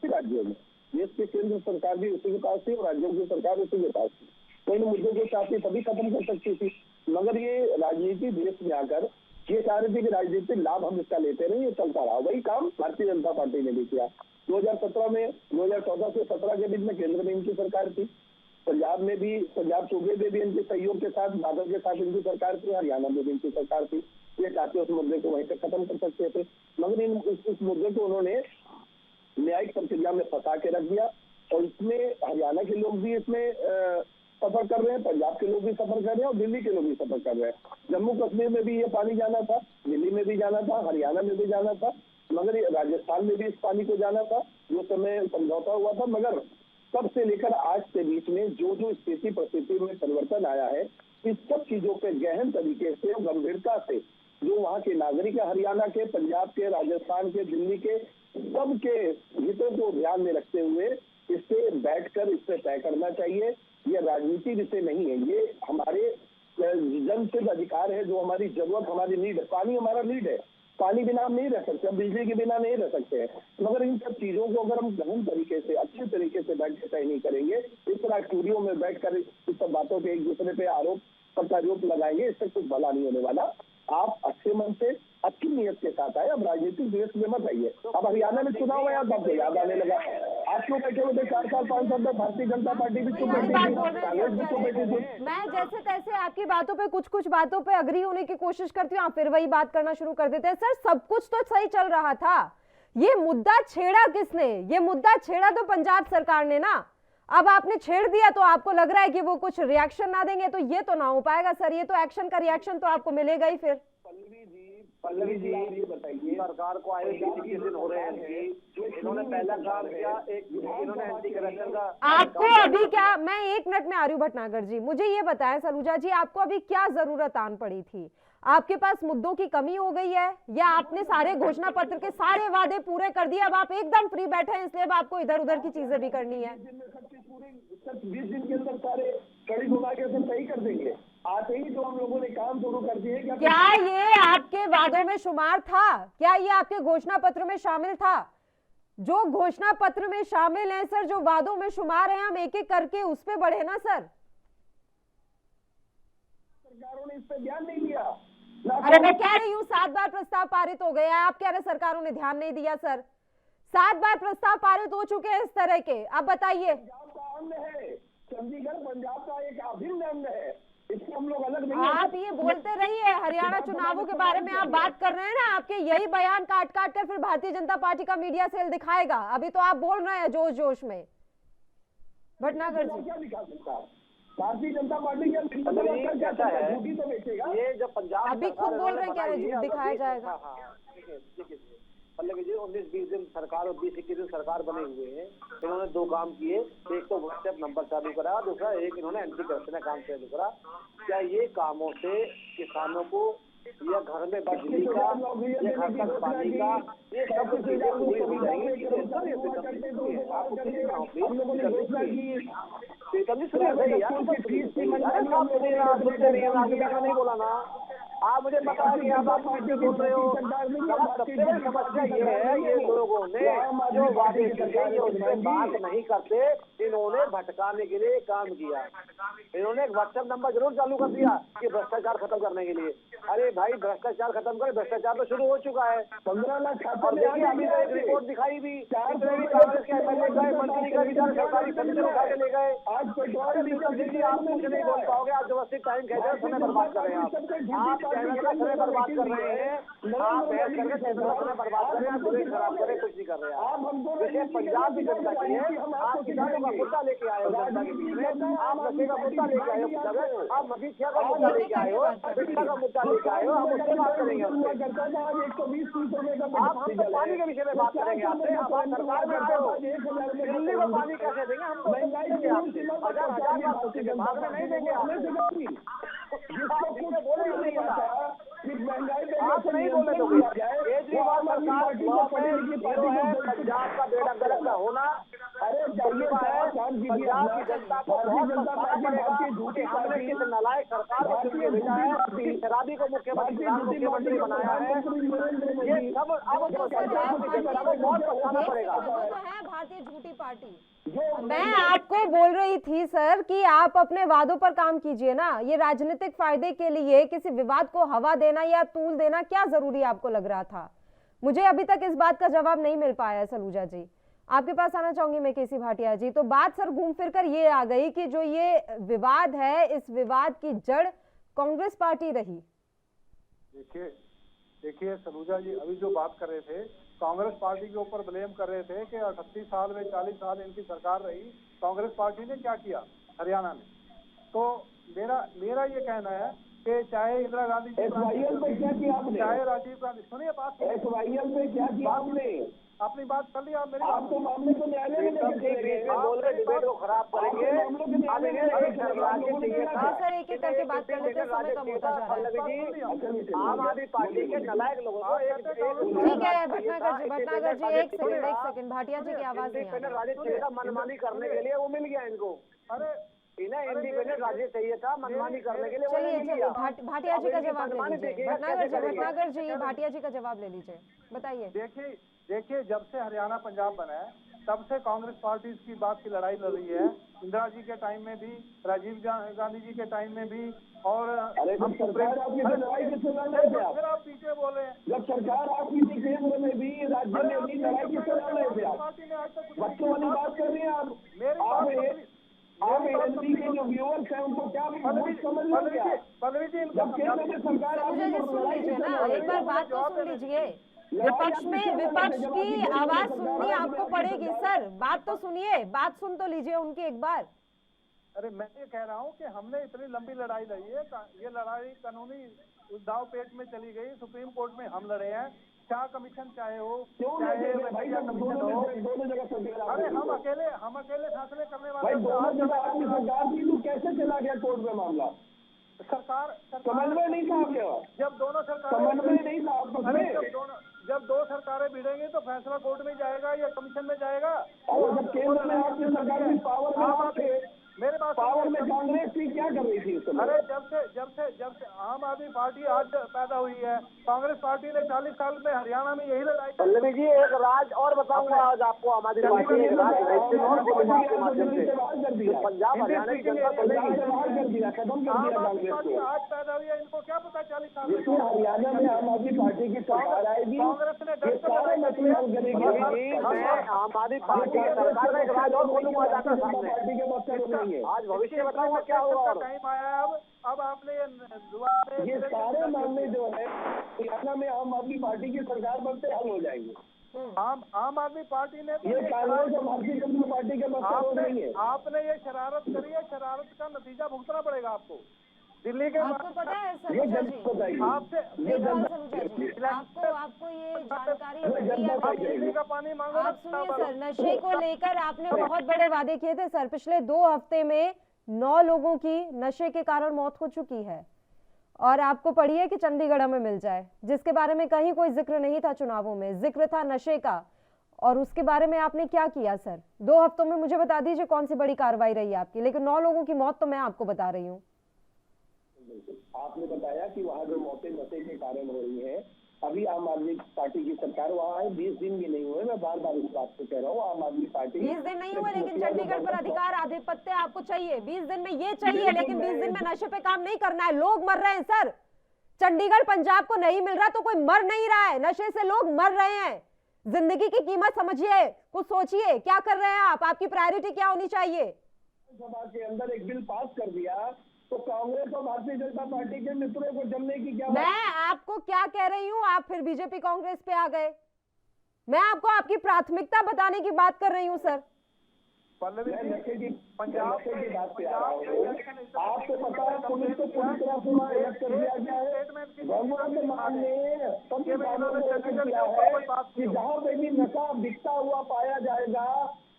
राज्यों में। देश की केंद्र सरकार भी उसी के पास थी और राज्यों की सरकार उसी के पास थी। तो इन मुद्दों को चाहती तभी खत्म कर सकती थी। मगर ये राजनीति देश में आकर ये चाह रही थी कि राजनीतिक लाभ हम इसका लेते नहीं, ये चलता रहा। वही काम भारतीय जनता पार्टी ने भी किया। 2017 में, 2014 से 17 के बीच में केंद्र में इनकी सरकार थी, पंजाब में भी, पंजाब सूबे में भी इनके सहयोग के साथ, बादल के साथ इनकी सरकार थी, हरियाणा में भी इनकी सरकार थी। ये चाहते उस मुद्दे को वहीं तक खत्म कर सकते थे, मगर इस मुद्दे को उन्होंने न्यायिक प्रक्रिया में फंसा के रख दिया। और इसमें हरियाणा के लोग भी इसमें सफर कर रहे हैं, पंजाब के लोग भी सफर कर रहे हैं और दिल्ली के लोग भी सफर कर रहे हैं। जम्मू कश्मीर में भी ये पानी जाना था, दिल्ली में भी जाना था, हरियाणा में भी जाना था, मगर राजस्थान में भी इस पानी को जाना था, जो समय समझौता हुआ था। मगर तब से लेकर आज के बीच में जो स्थिति परिस्थिति में परिवर्तन आया है, इस सब चीजों पे गहन तरीके से, गंभीरता से जो वहाँ के नागरिक, हरियाणा के, पंजाब के, राजस्थान के, दिल्ली के, सबके हितों को ध्यान में रखते हुए इस पे बैठकर इस पे तय करना चाहिए। ये राजनीति विषय नहीं है, ये हमारे जनसिद्ध अधिकार है, जो हमारी जरूरत, हमारी नीड है। पानी हमारा नीड है, पानी बिना हम नहीं रह सकते, हम बिजली के बिना नहीं रह सकते हैं। मगर इन सब चीजों को अगर हम गहन तरीके से, अच्छे तरीके से बैठ के तय नहीं करेंगे, इस तरह स्टूडियो में बैठकर इस सब बातों पे एक दूसरे पे आरोप प्रत्यारोप लगाएंगे, इससे कुछ भला नहीं होने वाला। आप अच्छे मन से, अच्छी नीयत के साथ आए, अब राजनीतिक द्वेष में मत आइए। अब हरियाणा में चुनाव है, अब आपको याद आने लगा। आप क्यों बैठे हुए थे 4 साल 5 साल तक? भारतीय जनता पार्टी भी चुप बैठी थी, कांग्रेस भी चुप बैठी थी। मैं जैसे तैसे आपकी बातों पे कुछ बातों पे अग्री होने की कोशिश करती हूँ, आप फिर वही बात करना शुरू कर देते हैं। सर, सब कुछ तो सही चल रहा था, ये मुद्दा छेड़ा किसने? ये मुद्दा छेड़ा तो पंजाब सरकार ने ना। अब आपने छेड़ दिया तो आपको लग रहा है कि वो कुछ रिएक्शन ना देंगे, तो ये तो ना हो पाएगा सर, ये तो एक्शन का रिएक्शन तो आपको मिलेगा ही फिर। पल्लवी जी आप ये बताइए, सरकार को आए 20-21 दिन हो रहे हैं, इन्होंने पहला काम किया, इन्होंने एंटी करप्शन का आपको अभी क्या, मैं 1 मिनट में आ रही हूँ भटनागर जी, मुझे ये बताएं सलूजा जी, आपको अभी क्या जरूरत आन पड़ी थी? आपके पास मुद्दों की कमी हो गई है, या आपने सारे घोषणा पत्र के सारे वादे पूरे कर दिए, अब आप एकदम फ्री बैठे हैं इसलिए अब आपको इधर उधर की चीजें भी करनी है? 20 दिन के अंदर सारे कड़ी घुमा के सब सही कर देंगे। आते ही जो हम लोगों ने काम शुरू कर दिए, क्या ये आपके वादों में शुमार था? क्या ये आपके घोषणा पत्र में शामिल था? जो घोषणा पत्र में शामिल है सर, जो वादों में शुमार है, हम एक एक करके उस पे बढ़े ना सर। सरकारों ने इस पे ध्यान नहीं दिया। अरे मैं कह रही हूँ 7 बार प्रस्ताव पारित हो गया है, आप कह रहे सरकारों ने ध्यान नहीं दिया सर। 7 बार प्रस्ताव पारित हो चुके हैं इस तरह के, अब बताइए। पंजाब का अंग है, चंडीगढ़ पंजाब का एक अभिन्न अंग है, इसको हम लोग अलग नहीं। आप ये बोलते रहिए, हरियाणा चुनावों के बारे में आप बात कर रहे हैं ना, आपके यही बयान काट काट कर फिर भारतीय जनता पार्टी का मीडिया सेल दिखाएगा। अभी तो आप बोल रहे हैं जोश जोश में। भटनागर जी, क्या दिखा सकता है भारतीय जनता पार्टी? कहता है झूठी तो बेचेगा। ये जब पंजाब अभी खुद बोल रहे हैं, कह रहे झूठ दिखाया जाएगा। पल्लवी जी 19-20 दिन सरकार और 20-21 दिन सरकार बने हुए हैं, इन्होंने 2 काम किए, एक तो व्हाट्सएप नंबर चालू करा, दूसरा एक इन्होंने एंटी करप्शन का काम चालू करा। क्या ये कामों से किसानों को या घर में बिजली का या घर तक पानी का ये सब चीजें पूरी हो जाएंगी? नहीं बोला ना आप, मुझे पता है कि आप बोल रहे हो। सबसे समस्या ये है, ये लोगों ने जो वादे किए जो उससे बात नहीं करते, इन्होंने भटकाने के लिए काम किया। इन्होंने एक व्हाट्सएप नंबर जरूर चालू कर दिया कि भ्रष्टाचार खत्म करने के लिए। अरे भाई भ्रष्टाचार खत्म करे, भ्रष्टाचार तो शुरू हो चुका है। 15 लाख और देखिए अभी तो एक रिपोर्ट दिखाई भी, कांग्रेस के एमएलए गए, मंत्री का विधान सरकारी फंड उठा के ले गए। आज आप कुछ नहीं बोल पाओगे, आप जबरदस्ती टाइम कहते हैं, समय बर्बाद कर रहे हैं। आप चैनल का समय बर्बाद कर रहे हैं, आप बहस करके चैनल का समय बर्बाद कर रहे हैं, बुरे खराब कर रहे हैं, कुछ नहीं कर रहे हैं। देखिए पंजाब की जनता की है, आप किसानों का मुद्दा लेके आए हो जनता के बीच में, आप नशे का मुद्दा लेके आए हो, आप मजीठिया का मुद्दा लेके आए हो, शिक्षा का मुद्दा लेके आए हो, हम उससे बात करेंगे। आप हम तो पानी के विषय में बात करेंगे आपसे। आप सरकार में आए हो, दिल्ली को पानी कैसे देंगे? हम तो हजार बात सोचेंगे, भाग में नहीं देंगे। आप नहीं बोले तो केजरीवाल सरकार पंजाब का बेड़ा गर्क का होना, अरे पंजाब की जनता को बहुत पछताना पड़ेगा कि हमने किस नालायक सरकार को चुन भेजा है, शराबी को मुख्यमंत्री बनाया है। ये सब अब पंजाब की जनता को बहुत पछताना पड़ेगा। है भारतीय झूठी पार्टी। मैं आपको बोल रही थी सर कि आप अपने वादों पर काम कीजिए ना, ये राजनीतिक फायदे के लिए किसी विवाद को हवा देना या तूल देना क्या जरूरी आपको लग रहा था? मुझे अभी तक इस बात का जवाब नहीं मिल पाया है सलूजा जी। आपके पास आना चाहूंगी मैं केसी भाटिया जी। तो बात सर घूम फिर कर ये आ गई कि जो ये विवाद है, इस विवाद की जड़ कांग्रेस पार्टी रही। देखिए सलूजा जी, अभी जो बात कर रहे थे, कांग्रेस पार्टी के ऊपर ब्लेम कर रहे थे कि 38 साल में 40 साल इनकी सरकार रही, कांग्रेस पार्टी ने क्या किया हरियाणा में। तो मेरा ये कहना है कि चाहे इंदिरा गांधी जी पे क्या किया आपने, चाहे राजीव गांधी, सुनिए बात, SYL पे क्या किया आपने? अपनी बात कर ली आप मेरी आप तो मामले को न्यायालय में बोल रहे डिबेट को खराब करेंगे। सर एक एक करके बात कर लेते हैं, समय कम होता जा रहा है। आम आदमी पार्टी के नलायक लोगों को ठीक है भटनागर जी एक सेकंड भाटिया जी की आवाज नहीं आ रही। राजनीति का मनमानी करने के लिए वो मिल गया इनको। अरे इन्हें इंडिपेंडेंट राज्य चाहिए था मनमानी करने के लिए। चलिए भाटिया जी का जवाब ले लीजिए। भटनागर जी भाटिया जी का जवाब ले लीजिए, बताइए। देखिए जब से हरियाणा पंजाब बना है तब से कांग्रेस पार्टी इसकी बात की लड़ाई लड़ रही है। इंदिरा जी के टाइम में भी, राजीव गांधी जी के टाइम में भी, और हम सरकार आपकी लड़ाई किससे लड़ रहे थे? फिर आप पीछे बोले, जब सरकार आपकी थी केंद्र में भी, राज्य में भी, लड़ाई किससे लड़ रहे थे आप? बच्चों वाली बात कर रही है आप। आप एनपी के जो व्यूअर्स हैं उनको क्या समझ लो क्या? पल्लवी जी जब केंद्र में सरकार सुन लीजिए ना, एक बार बात तो सुन लीजिए। विपक्ष की आवाज सुननी आपको पड़ेगी सर। बात तो सुनिए, बात सुन तो लीजिए उनकी एक बार। अरे मैं ये कह रहा हूँ कि हमने इतनी लंबी लड़ाई लड़ी है, ये लड़ाई कानूनी दाव पेच में चली गई, सुप्रीम कोर्ट में हम लड़े हैं, शाह कमीशन चाहे हो चाहे वजीरिया कमीशन हो, अरे हम अकेले फैसले करने वाले कैसे चला गया कोर्ट में मामला? सरकार समन्वय नहीं था आपके वहाँ? जब दोनों समन्वय नहीं था आपस अरे में? जब दो सरकारें भिड़ेंगी तो फैसला कोर्ट में जाएगा या कमीशन में जाएगा। और जब केंद्र में आपकी सरकार में पावर में आप थे, मेरे पास पावर में कांग्रेस थी, क्या कर रही थी उस समय? अरे जब से आम आदमी पार्टी आज पैदा हुई है, कांग्रेस पार्टी ने 40 साल में हरियाणा में यही लड़ाई। पल्लवी जी एक राज और बताऊंगा आज आपको, आम आदमी पार्टी एक राज पंजाब हरियाणा की जनता कर दिया, खत्म कर दिया कांग्रेस को। आज पैदा हुई है, इनको क्या पता 40 साल में हरियाणा में आम आदमी पार्टी की सरकार आएगी, कांग्रेस ने ये सारे मसले हल करेगी। मैं आम आदमी पार्टी की सरकार में एक राज और बोलूंगा जाकर सामने, पार्टी के मसले नहीं है। आज भविष्य बताऊंगा क्या होगा। और टाइम आया है अब आपने ये सारे मामले जो है हरियाणा में आम आदमी पार्टी की सरकार बनते हल हो जाएंगे। आम आदमी पार्टी ने ये कांग्रेस और भारतीय जनता पार्टी के मसले नहीं है। आपने ये शरारत करी है, शरारत का नतीजा भुगतना पड़ेगा आपको। दिल्ली के आपको पता है सलूजा जी, आपसे आपको ये जानकारी दिल्ली का पानी मांगो। आप सुनिए सर, नशे को लेकर आपने बहुत बड़े वादे किए थे सर। पिछले 2 हफ्ते में 9 लोगों की नशे के कारण मौत हो चुकी है और आपको पड़ी है कि चंडीगढ़ में मिल जाए, जिसके बारे में कहीं कोई जिक्र नहीं था चुनावों में, जिक्र था नशे का। और उसके बारे में आपने क्या किया सर? 2 हफ्तों में मुझे बता दीजिए कौन सी बड़ी कार्रवाई रही आपकी, लेकिन 9 लोगों की मौत तो मैं आपको बता रही हूँ। आपने बताया कि वहाँ जो मौतें नशे के कारण हो रही हैं, अभी आम आदमी पार्टी की सरकार वहाँ है, 20 दिन भी नहीं हुए। मैं बार बार इस बात को कह रहा हूँ, आम आदमी पार्टी 20 दिन नहीं हुए, लेकिन चंडीगढ़ पर अधिकार आधिपत्य आपको चाहिए। 20 दिन में ये चाहिए, लेकिन 20 दिन में नशे पे काम नहीं करना है। लोग मर रहे हैं सर, चंडीगढ़ पंजाब को नहीं मिल रहा तो कोई मर नहीं रहा है, नशे से लोग मर रहे हैं। जिंदगी की कीमत समझिए, कुछ सोचिए, क्या कर रहे हैं आप, आपकी प्रायोरिटी क्या होनी चाहिए। सभा के अंदर एक बिल पास कर दिया तो कांग्रेस और भारतीय जनता पार्टी के मित्रों को जमने की क्या? मैं आपको क्या कह रही हूँ, आप फिर बीजेपी कांग्रेस पे आ गए। मैं आपको आपकी प्राथमिकता बताने की बात कर रही हूँ सर। पंजाब की बात पे आ रहा हूँ। आपको पता है पुलिस को पूरी तरह से अलग कर दिया गया है। भगवान मान ने किया है कि जहाँ पे भी नशा बिकता हुआ पाया जाएगा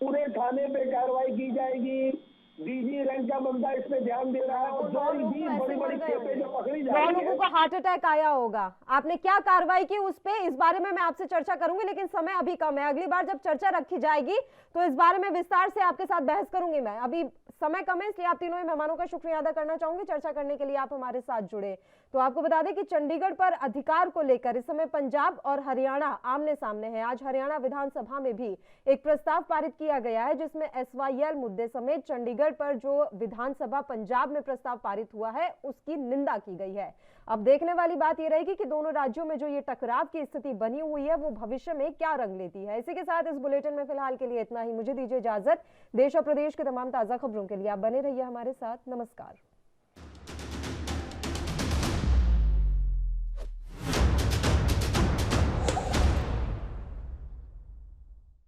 पूरे थाने पे कार्रवाई की जाएगी। डीजी रैंक का बंदा इस पे ध्यान दे रहा है और बड़ी खेपें जो पकड़ी जाएंगी। 9 लोगों को हार्ट अटैक आया होगा, आपने क्या कार्रवाई की उस पे, इस बारे में मैं आपसे चर्चा करूंगी, लेकिन समय अभी कम है। अगली बार जब चर्चा रखी जाएगी तो इस बारे में विस्तार से आपके साथ बहस करूंगी मैं। अभी समय कम है, इसलिए आप तीनों ही मेहमानों का शुक्रिया अदा करना चाहूंगी चर्चा करने के लिए आप हमारे साथ जुड़े। तो आपको बता दें कि चंडीगढ़ पर अधिकार को लेकर इस समय पंजाब और हरियाणा आमने सामने है। आज हरियाणा विधानसभा में भी एक प्रस्ताव पारित किया गया है, जिसमें SYL मुद्दे समेत चंडीगढ़ पर जो विधानसभा पंजाब में प्रस्ताव पारित हुआ है उसकी निंदा की गई है। अब देखने वाली बात यह रहेगी कि दोनों राज्यों में जो ये टकराव की स्थिति बनी हुई है वो भविष्य में क्या रंग लेती है। इसी के साथ इस बुलेटिन में फिलहाल के लिए इतना ही। मुझे दीजिए इजाजत। देश और प्रदेश के तमाम ताजा खबरों के लिए आप बने रहिए हमारे साथ। नमस्कार।